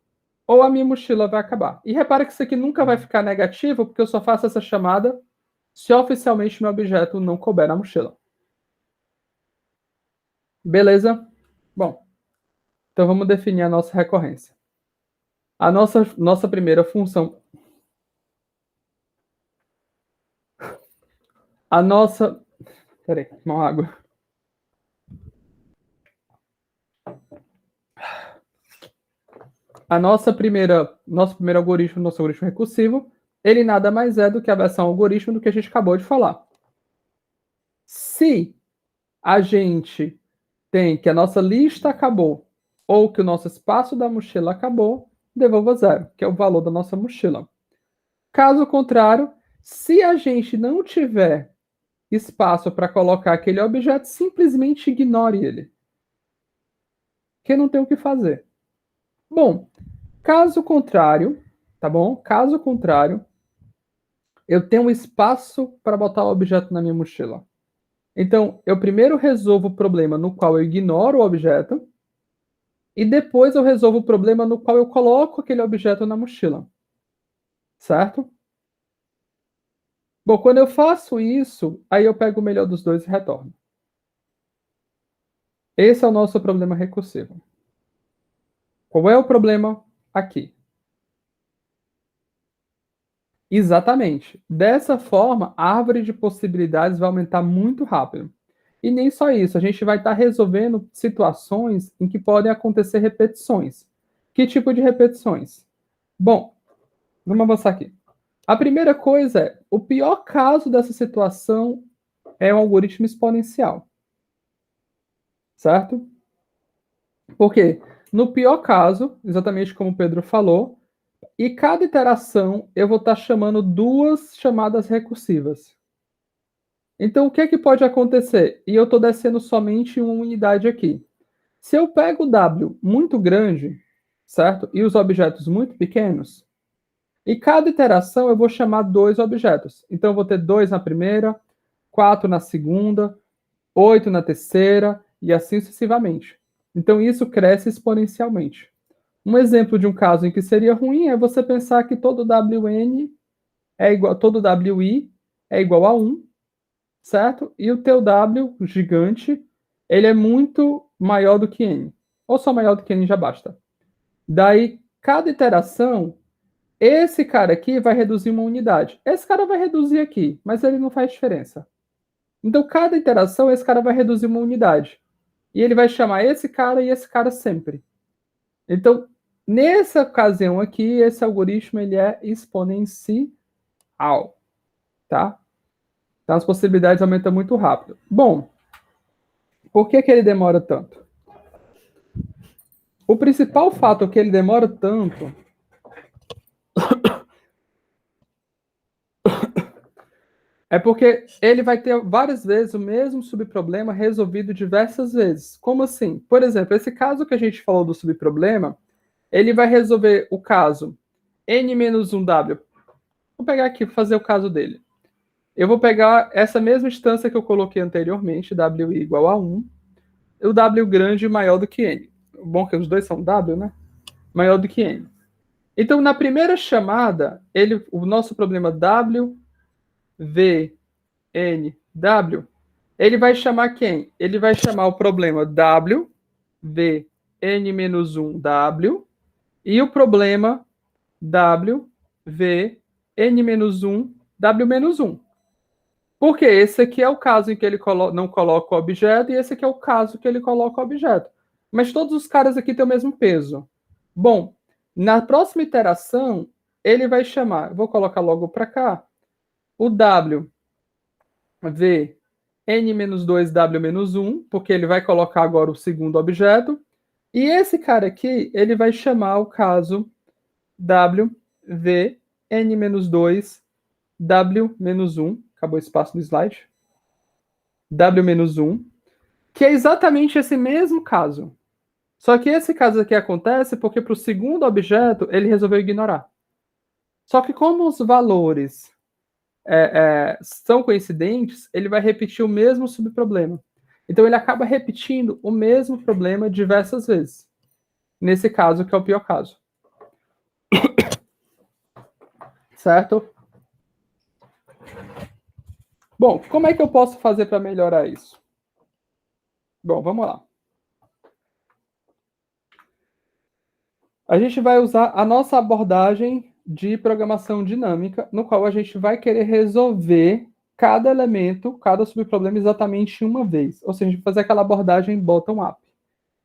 A: ou a minha mochila vai acabar. E repara que isso aqui nunca vai ficar negativo, porque eu só faço essa chamada se oficialmente meu objeto não couber na mochila. Beleza? Bom, então vamos definir a nossa recorrência. A nossa primeira função... A nossa... Peraí, uma água. Nosso primeiro algoritmo, nosso algoritmo recursivo, ele nada mais é do que a versão algoritmo do que a gente acabou de falar. Se a gente tem que a nossa lista acabou ou que o nosso espaço da mochila acabou, devolva 0, que é o valor da nossa mochila. Caso contrário, se a gente não tiver espaço para colocar aquele objeto, simplesmente ignore ele. Que não tem o que fazer. Bom, caso contrário, tá bom? Caso contrário, eu tenho um espaço para botar o objeto na minha mochila. Então, eu primeiro resolvo o problema no qual eu ignoro o objeto, e depois eu resolvo o problema no qual eu coloco aquele objeto na mochila. Certo? Bom, quando eu faço isso, aí eu pego o melhor dos dois e retorno. Esse é o nosso problema recursivo. Qual é o problema aqui? Exatamente. Dessa forma, a árvore de possibilidades vai aumentar muito rápido. E nem só isso, a gente vai estar resolvendo situações em que podem acontecer repetições. Que tipo de repetições? Bom, vamos avançar aqui. A primeira coisa é, o pior caso dessa situação é um algoritmo exponencial. Certo? Porque, no pior caso, exatamente como o Pedro falou, e cada iteração eu vou estar chamando duas chamadas recursivas. Então, o que é que pode acontecer? E eu estou descendo somente uma unidade aqui. Se eu pego o W muito grande, certo? E os objetos muito pequenos, e cada iteração eu vou chamar dois objetos. Então, eu vou ter 2 na primeira, 4 na segunda, 8 na terceira, e assim sucessivamente. Então, isso cresce exponencialmente. Um exemplo de um caso em que seria ruim é você pensar que todo WN é igual, todo WI é igual a 1, certo? E o teu W, o gigante, ele é muito maior do que N. Ou só maior do que N já basta. Daí, cada iteração, esse cara aqui vai reduzir uma unidade. Esse cara vai reduzir aqui, mas ele não faz diferença. Então, cada iteração, esse cara vai reduzir uma unidade. E ele vai chamar esse cara e esse cara sempre. Então, nessa ocasião aqui, esse algoritmo ele é exponencial, tá? Então, as possibilidades aumentam muito rápido. Bom, por que ele demora tanto? O principal fato que ele demora tanto é porque ele vai ter várias vezes o mesmo subproblema resolvido diversas vezes. Como assim? Por exemplo, esse caso que a gente falou do subproblema, ele vai resolver o caso n-1w. Vou pegar aqui para fazer o caso dele. Eu vou pegar essa mesma instância que eu coloquei anteriormente, wi igual a 1, e o w grande maior do que n. Bom que os dois são w, né? Maior do que n. Então, na primeira chamada, o nosso problema w, v, n, w, ele vai chamar quem? Ele vai chamar o problema w, v, n-1, w, e o problema w, v, n-1, w-1. Porque esse aqui é o caso em que ele não coloca o objeto e esse aqui é o caso que ele coloca o objeto. Mas todos os caras aqui têm o mesmo peso. Bom, na próxima iteração, ele vai chamar, vou colocar logo para cá, o W, V, N-2, W-1, porque ele vai colocar agora o segundo objeto. E esse cara aqui, ele vai chamar o caso W, V, N-2, W-1. Acabou o espaço no slide. W-1, que é exatamente esse mesmo caso. Só que esse caso aqui acontece porque para o segundo objeto ele resolveu ignorar. Só que como os valores são coincidentes, ele vai repetir o mesmo subproblema. Então ele acaba repetindo o mesmo problema diversas vezes. Nesse caso, que é o pior caso. Certo? Bom, como é que eu posso fazer para melhorar isso? Bom, vamos lá. A gente vai usar a nossa abordagem de programação dinâmica, no qual a gente vai querer resolver cada elemento, cada subproblema exatamente uma vez. Ou seja, a gente vai fazer aquela abordagem bottom-up.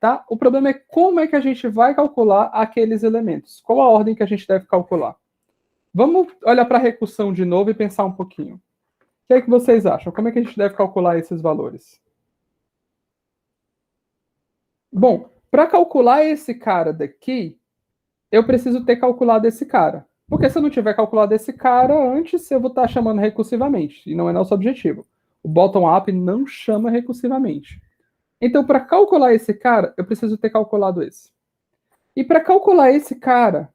A: Tá? O problema é como é que a gente vai calcular aqueles elementos. Qual a ordem que a gente deve calcular? Vamos olhar para a recursão de novo e pensar um pouquinho. O que é que vocês acham? Como é que a gente deve calcular esses valores? Bom, para calcular esse cara daqui, eu preciso ter calculado esse cara. Porque se eu não tiver calculado esse cara antes, eu vou estar chamando recursivamente. E não é nosso objetivo. O bottom-up não chama recursivamente. Então, para calcular esse cara, eu preciso ter calculado esse. E para calcular esse cara,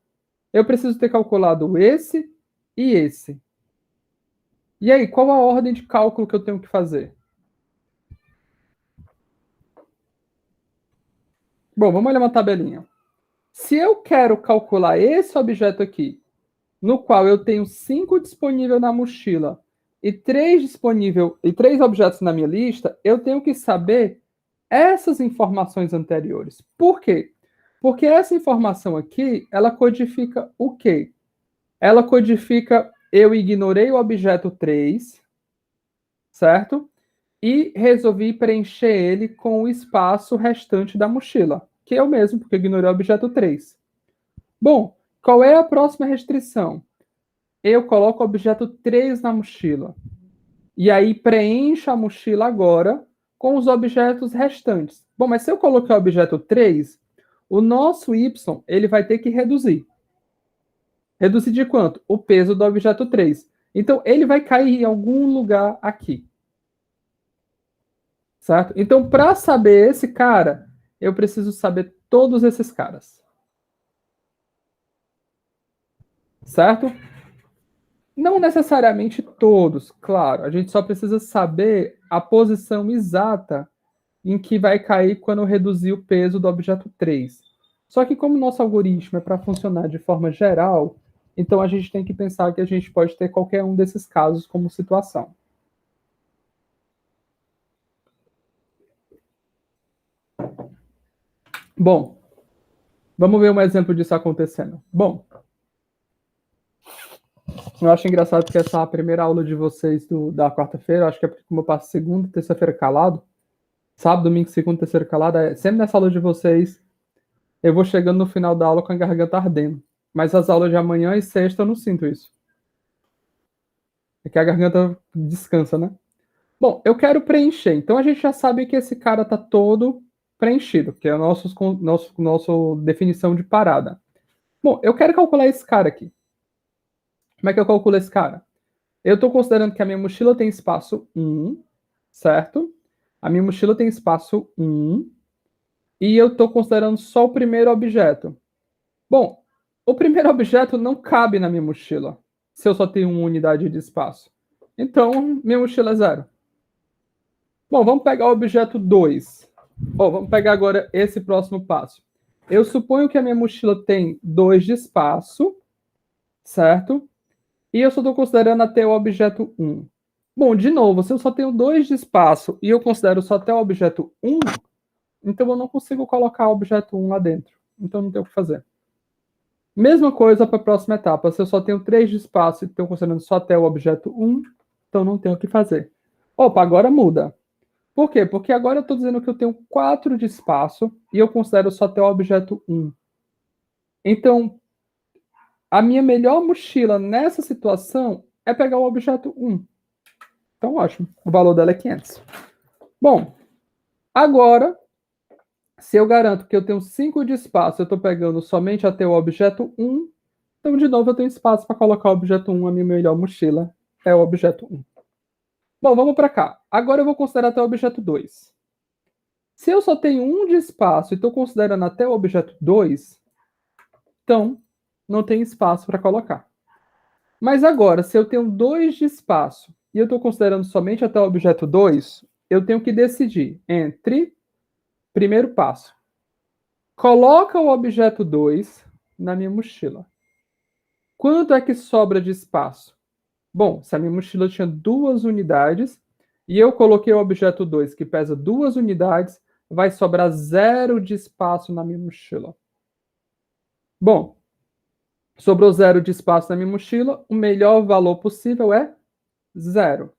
A: eu preciso ter calculado esse e esse. E aí, qual a ordem de cálculo que eu tenho que fazer? Bom, vamos olhar uma tabelinha. Se eu quero calcular esse objeto aqui, no qual eu tenho 5 disponível na mochila e 3 objetos na minha lista, eu tenho que saber essas informações anteriores. Por quê? Porque essa informação aqui, ela codifica o quê? Ela codifica eu ignorei o objeto 3, certo? E resolvi preencher ele com o espaço restante da mochila, que é o mesmo, porque eu ignorei o objeto 3. Bom, qual é a próxima restrição? Eu coloco o objeto 3 na mochila. E aí preencho a mochila agora com os objetos restantes. Bom, mas se eu colocar o objeto 3, o nosso y ele vai ter que reduzir. Reduzir de quanto? O peso do objeto 3. Então, ele vai cair em algum lugar aqui. Certo? Então, para saber esse cara, eu preciso saber todos esses caras. Certo? Não necessariamente todos, claro. A gente só precisa saber a posição exata em que vai cair quando eu reduzir o peso do objeto 3. Só que como o nosso algoritmo é para funcionar de forma geral, então a gente tem que pensar que a gente pode ter qualquer um desses casos como situação. Bom, vamos ver um exemplo disso acontecendo. Bom, eu acho engraçado que essa é a primeira aula de vocês da quarta-feira, acho que é porque como eu passo segunda e terça-feira calado, sábado, domingo, segunda, terceira calado, sempre nessa aula de vocês, eu vou chegando no final da aula com a garganta ardendo. Mas as aulas de amanhã e sexta eu não sinto isso. É que a garganta descansa, né? Bom, eu quero preencher. Então a gente já sabe que esse cara tá todo preenchido, que é a nossa definição de parada. Bom, eu quero calcular esse cara aqui. Como é que eu calculo esse cara? Eu estou considerando que a minha mochila tem espaço 1, certo? A minha mochila tem espaço 1. E eu estou considerando só o primeiro objeto. Bom, o primeiro objeto não cabe na minha mochila, se eu só tenho uma unidade de espaço. Então, minha mochila é 0. Bom, vamos pegar o objeto 2. Vamos pegar agora esse próximo passo. Eu suponho que a minha mochila tem 2 de espaço, certo? E eu só estou considerando até o objeto 1. Bom, de novo, se eu só tenho 2 de espaço e eu considero só até o objeto 1, então eu não consigo colocar o objeto 1 lá dentro. Então não tem o que fazer. Mesma coisa para a próxima etapa. Se eu só tenho 3 de espaço e estou considerando só até o objeto 1, então não tenho o que fazer. Opa, agora muda. Por quê? Porque agora eu estou dizendo que eu tenho 4 de espaço e eu considero só até o objeto 1. Então, a minha melhor mochila nessa situação é pegar o objeto 1. Então, ótimo. O valor dela é 500. Bom, agora, se eu garanto que eu tenho 5 de espaço, eu estou pegando somente até o objeto 1, então, de novo, eu tenho espaço para colocar o objeto 1, a minha melhor mochila é o objeto 1. Bom, vamos para cá. Agora eu vou considerar até o objeto 2. Se eu só tenho 1 de espaço e estou considerando até o objeto 2, então não tem espaço para colocar. Mas agora, se eu tenho 2 de espaço e eu estou considerando somente até o objeto 2, eu tenho que decidir entre, primeiro passo, coloca o objeto 2 na minha mochila. Quanto é que sobra de espaço? Bom, se a minha mochila tinha 2 unidades e eu coloquei o objeto 2 que pesa 2 unidades, vai sobrar 0 de espaço na minha mochila. Bom, sobrou 0 de espaço na minha mochila, o melhor valor possível é 0.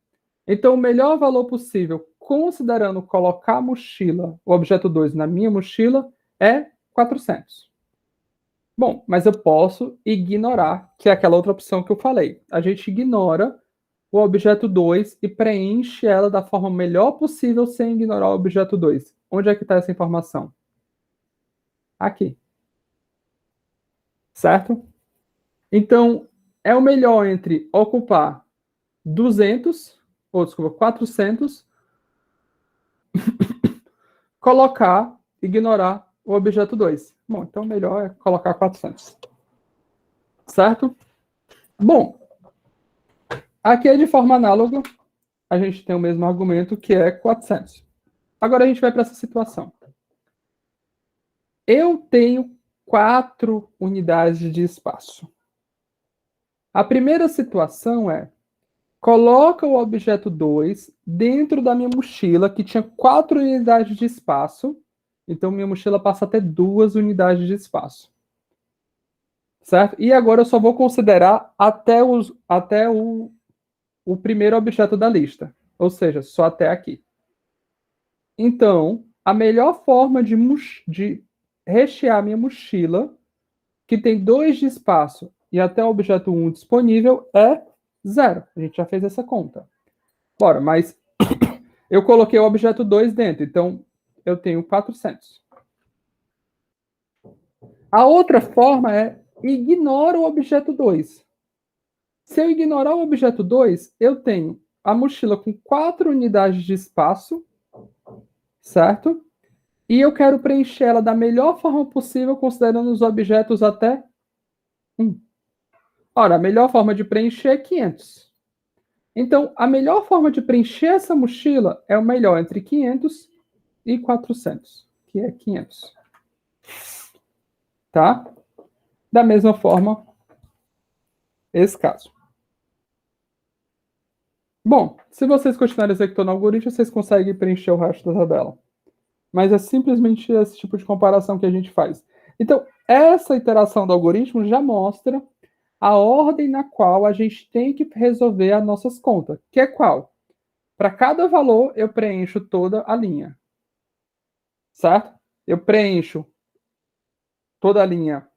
A: Então, o melhor valor possível, considerando colocar a mochila, o objeto 2 na minha mochila, é 400. Bom, mas eu posso ignorar, que é aquela outra opção que eu falei. A gente ignora o objeto 2 e preenche ela da forma melhor possível sem ignorar o objeto 2. Onde é que está essa informação? Aqui. Certo? Então, é o melhor entre ocupar 200, ou desculpa, 400, colocar, ignorar o objeto 2. Bom, então o melhor é colocar 400. Certo? Bom, aqui é de forma análoga, a gente tem o mesmo argumento, que é 400. Agora a gente vai para essa situação. Eu tenho 4 unidades de espaço. A primeira situação é, coloca o objeto 2 dentro da minha mochila, que tinha 4 unidades de espaço. Então, minha mochila passa a ter 2 unidades de espaço. Certo? E agora eu só vou considerar até o primeiro objeto da lista. Ou seja, só até aqui. Então, a melhor forma de rechear minha mochila, que tem 2 de espaço e até o objeto 1 disponível, é 0. A gente já fez essa conta. Bora, mas eu coloquei o objeto 2 dentro, então eu tenho 400. A outra forma é ignora o objeto 2. Se eu ignorar o objeto 2, eu tenho a mochila com 4 unidades de espaço, certo? E eu quero preencher ela da melhor forma possível, considerando os objetos até 1. Ora, a melhor forma de preencher é 500. Então, a melhor forma de preencher essa mochila é o melhor entre 500 e 400, que é 500. Tá? Da mesma forma, esse caso. Bom, se vocês continuarem executando o algoritmo, vocês conseguem preencher o resto da tabela. Mas é simplesmente esse tipo de comparação que a gente faz. Então, essa iteração do algoritmo já mostra a ordem na qual a gente tem que resolver as nossas contas. Que é qual? Para cada valor, eu preencho toda a linha. Certo? Eu preencho toda a linha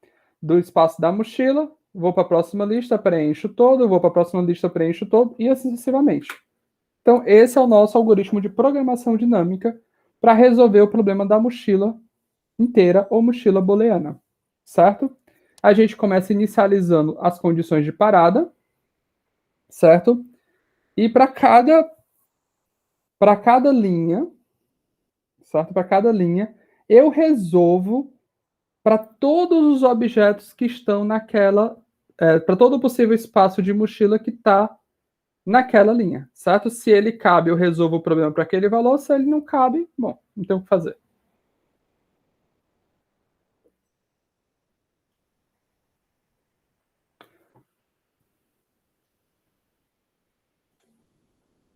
A: do espaço da mochila, vou para a próxima lista, preencho todo, vou para a próxima lista, preencho todo, e assim sucessivamente. Então, esse é o nosso algoritmo de programação dinâmica para resolver o problema da mochila inteira ou mochila booleana, certo? A gente começa inicializando as condições de parada, certo? E para cada linha, certo? Para cada linha, eu resolvo para todos os objetos que estão naquela, para todo o possível espaço de mochila que está naquela linha, certo? Se ele cabe, eu resolvo o problema para aquele valor. Se ele não cabe, bom, não tem o que fazer.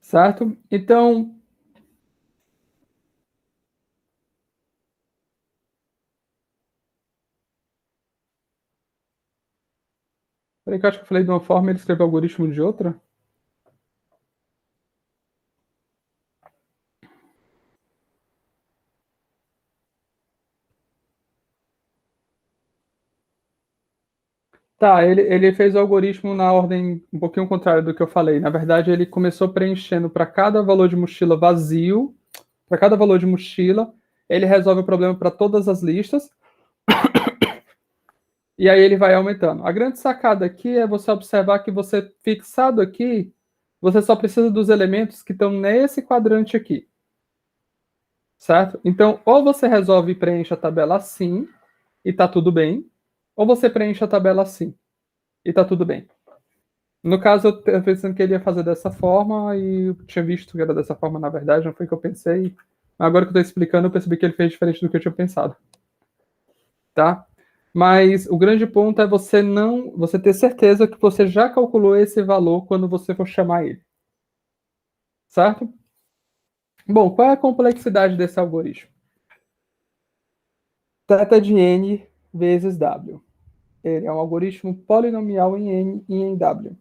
A: Certo? Então, peraí que eu acho que eu falei de uma forma e ele escreveu o algoritmo de outra. Tá, ele fez o algoritmo na ordem um pouquinho contrária do que eu falei. Na verdade, ele começou preenchendo para cada valor de mochila vazio, para cada valor de mochila, ele resolve o problema para todas as listas, e aí ele vai aumentando. A grande sacada aqui é você observar que você, fixado aqui, você só precisa dos elementos que estão nesse quadrante aqui. Certo? Então, ou você resolve e preenche a tabela assim, e tá tudo bem, ou você preenche a tabela assim, e tá tudo bem. No caso, eu estava pensando que ele ia fazer dessa forma, e eu tinha visto que era dessa forma, na verdade, não foi o que eu pensei. Agora que eu estou explicando, eu percebi que ele fez diferente do que eu tinha pensado. Tá? Mas o grande ponto é você ter certeza que você já calculou esse valor quando você for chamar ele. Certo? Bom, qual é a complexidade desse algoritmo? Θ de n vezes W. Ele é um algoritmo polinomial em N e em W.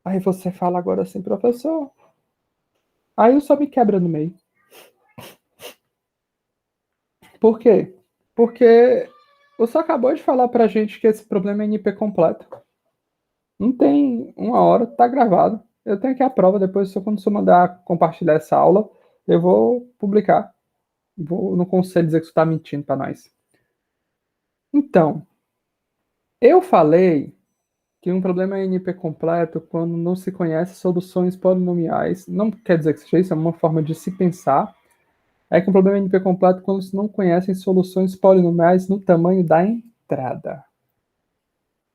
A: Aí você fala agora assim, professor. Aí eu só me quebra no meio. Por quê? Porque você acabou de falar pra gente que esse problema é NP completo. Não tem uma hora, tá gravado. Eu tenho aqui a prova, depois, quando você mandar compartilhar essa aula, eu vou publicar. Vou no conselho dizer que você está mentindo para nós. Então, eu falei que um problema é NP completo quando não se conhece soluções polinomiais. Não quer dizer que seja isso, é uma forma de se pensar. É que um problema é NP completo quando se não conhecem soluções polinomiais no tamanho da entrada.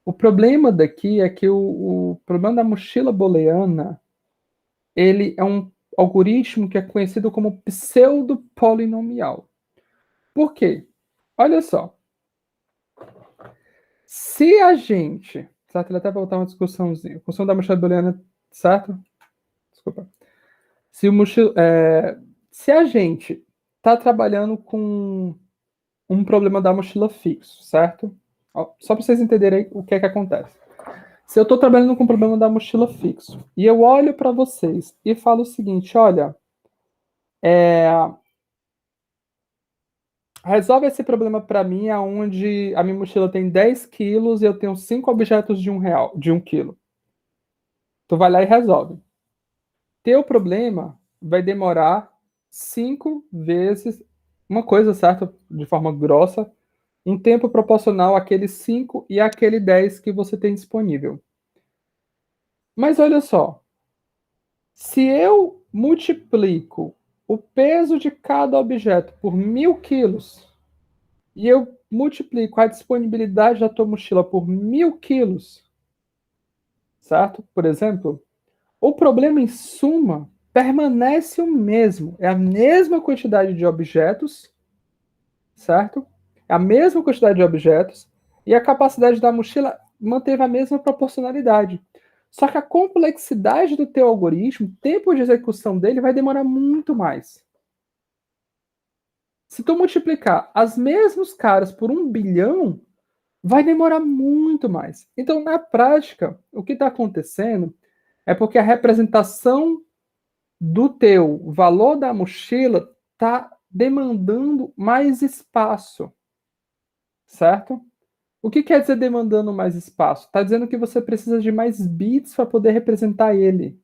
A: O problema daqui é que o problema da mochila booleana, ele é um algoritmo que é conhecido como pseudo-polinomial. Por quê? Olha só. Se a gente, certo? Ele até voltar uma discussãozinha. A função da mochila booleana, certo? Desculpa. Se a gente está trabalhando com um problema da mochila fixo, certo? Só para vocês entenderem o que é que acontece. Se eu estou trabalhando com o problema da mochila fixo e eu olho para vocês e falo o seguinte, olha, resolve esse problema para mim onde a minha mochila tem 10 quilos e eu tenho 5 objetos de um quilo. Tu vai lá e resolve. Teu problema vai demorar 5 vezes uma coisa, certo? De forma grossa, um tempo proporcional àquele 5 e àquele 10 que você tem disponível. Mas olha só, se eu multiplico o peso de cada objeto por 1.000 quilos e eu multiplico a disponibilidade da tua mochila por 1.000 quilos, certo? Por exemplo, o problema, em suma, permanece o mesmo. É a mesma quantidade de objetos, certo? É a mesma quantidade de objetos e a capacidade da mochila manteve a mesma proporcionalidade. Só que a complexidade do teu algoritmo, o tempo de execução dele vai demorar muito mais. Se tu multiplicar as mesmos caras por 1 bilhão, vai demorar muito mais. Então, na prática, o que está acontecendo é porque a representação do teu valor da mochila está demandando mais espaço, certo? O que quer dizer demandando mais espaço? Está dizendo que você precisa de mais bits para poder representar ele.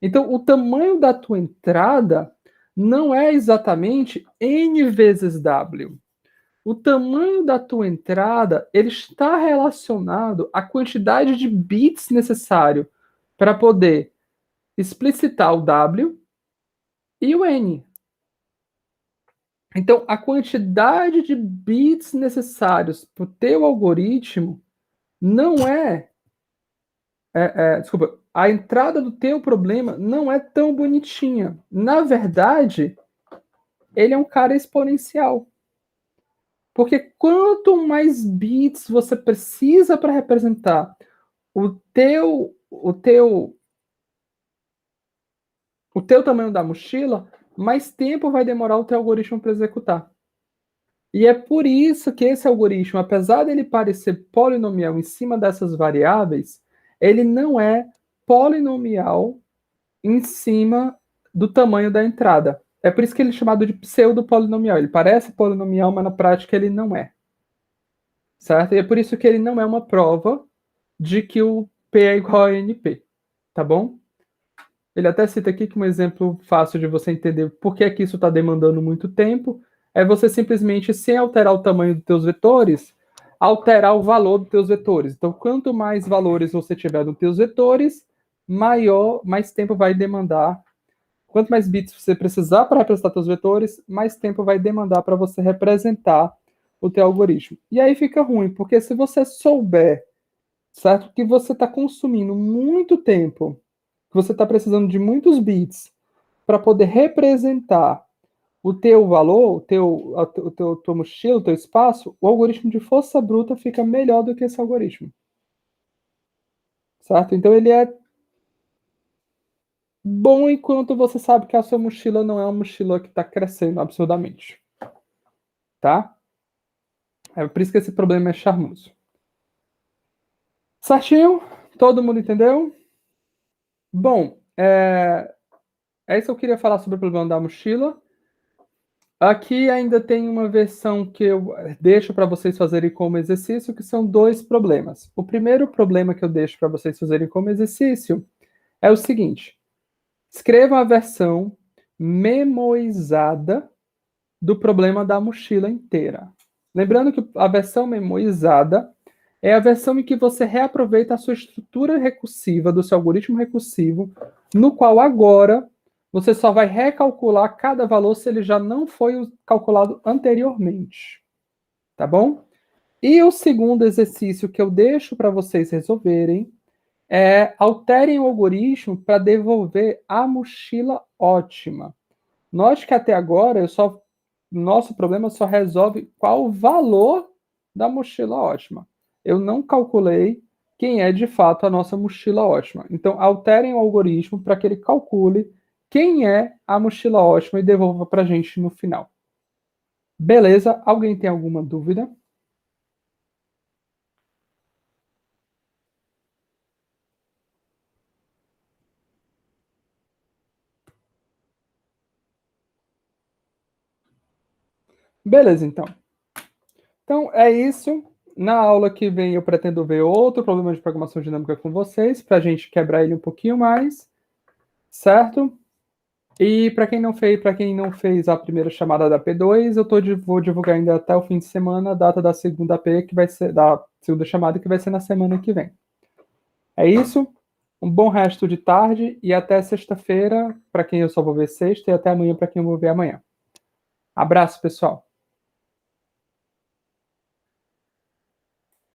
A: Então, o tamanho da tua entrada não é exatamente n vezes w. O tamanho da tua entrada ele está relacionado à quantidade de bits necessário para poder explicitar o w e o n. Então, a quantidade de bits necessários para o teu algoritmo não desculpa, a entrada do teu problema não é tão bonitinha. Na verdade, ele é um cara exponencial. Porque quanto mais bits você precisa para representar o teu tamanho da mochila, mais tempo vai demorar o teu algoritmo para executar. E é por isso que esse algoritmo, apesar dele parecer polinomial em cima dessas variáveis, ele não é polinomial em cima do tamanho da entrada. É por isso que ele é chamado de pseudo-polinomial. Ele parece polinomial, mas na prática ele não é. Certo? E é por isso que ele não é uma prova de que o P é igual a NP. Tá bom? Ele até cita aqui que um exemplo fácil de você entender por que é que isso está demandando muito tempo é você simplesmente, sem alterar o tamanho dos teus vetores, alterar o valor dos teus vetores. Então, quanto mais valores você tiver nos teus vetores, mais tempo vai demandar. Quanto mais bits você precisar para representar teus vetores, mais tempo vai demandar para você representar o teu algoritmo. E aí fica ruim, porque se você souber, certo, que você está consumindo muito tempo, que você está precisando de muitos bits para poder representar o teu valor, tua mochila, o teu espaço, o algoritmo de força bruta fica melhor do que esse algoritmo. Certo? Então ele é bom enquanto você sabe que a sua mochila não é uma mochila que está crescendo absurdamente. Tá? É por isso que esse problema é charmoso. Certinho? Todo mundo entendeu? Bom, é isso que eu queria falar sobre o problema da mochila. Aqui ainda tem uma versão que eu deixo para vocês fazerem como exercício, que são 2 problemas. O primeiro problema que eu deixo para vocês fazerem como exercício é o seguinte: escrevam a versão memoizada do problema da mochila inteira. Lembrando que a versão memoizada é a versão em que você reaproveita a sua estrutura recursiva do seu algoritmo recursivo, no qual agora você só vai recalcular cada valor se ele já não foi calculado anteriormente. Tá bom? E o segundo exercício que eu deixo para vocês resolverem é alterem o algoritmo para devolver a mochila ótima. Note que até agora nosso problema só resolve qual o valor da mochila ótima. Eu não calculei quem é de fato a nossa mochila ótima. Então, alterem o algoritmo para que ele calcule quem é a mochila ótima e devolva para a gente no final. Beleza? Alguém tem alguma dúvida? Beleza, então. Então, é isso. Na aula que vem eu pretendo ver outro problema de programação dinâmica com vocês, para a gente quebrar ele um pouquinho mais, certo? E para quem não fez a primeira chamada da P2, vou divulgar ainda até o fim de semana a data da segunda P, que vai ser da segunda chamada, que vai ser na semana que vem. É isso. Um bom resto de tarde e até sexta-feira, para quem eu só vou ver sexta, e até amanhã para quem eu vou ver amanhã. Abraço, pessoal.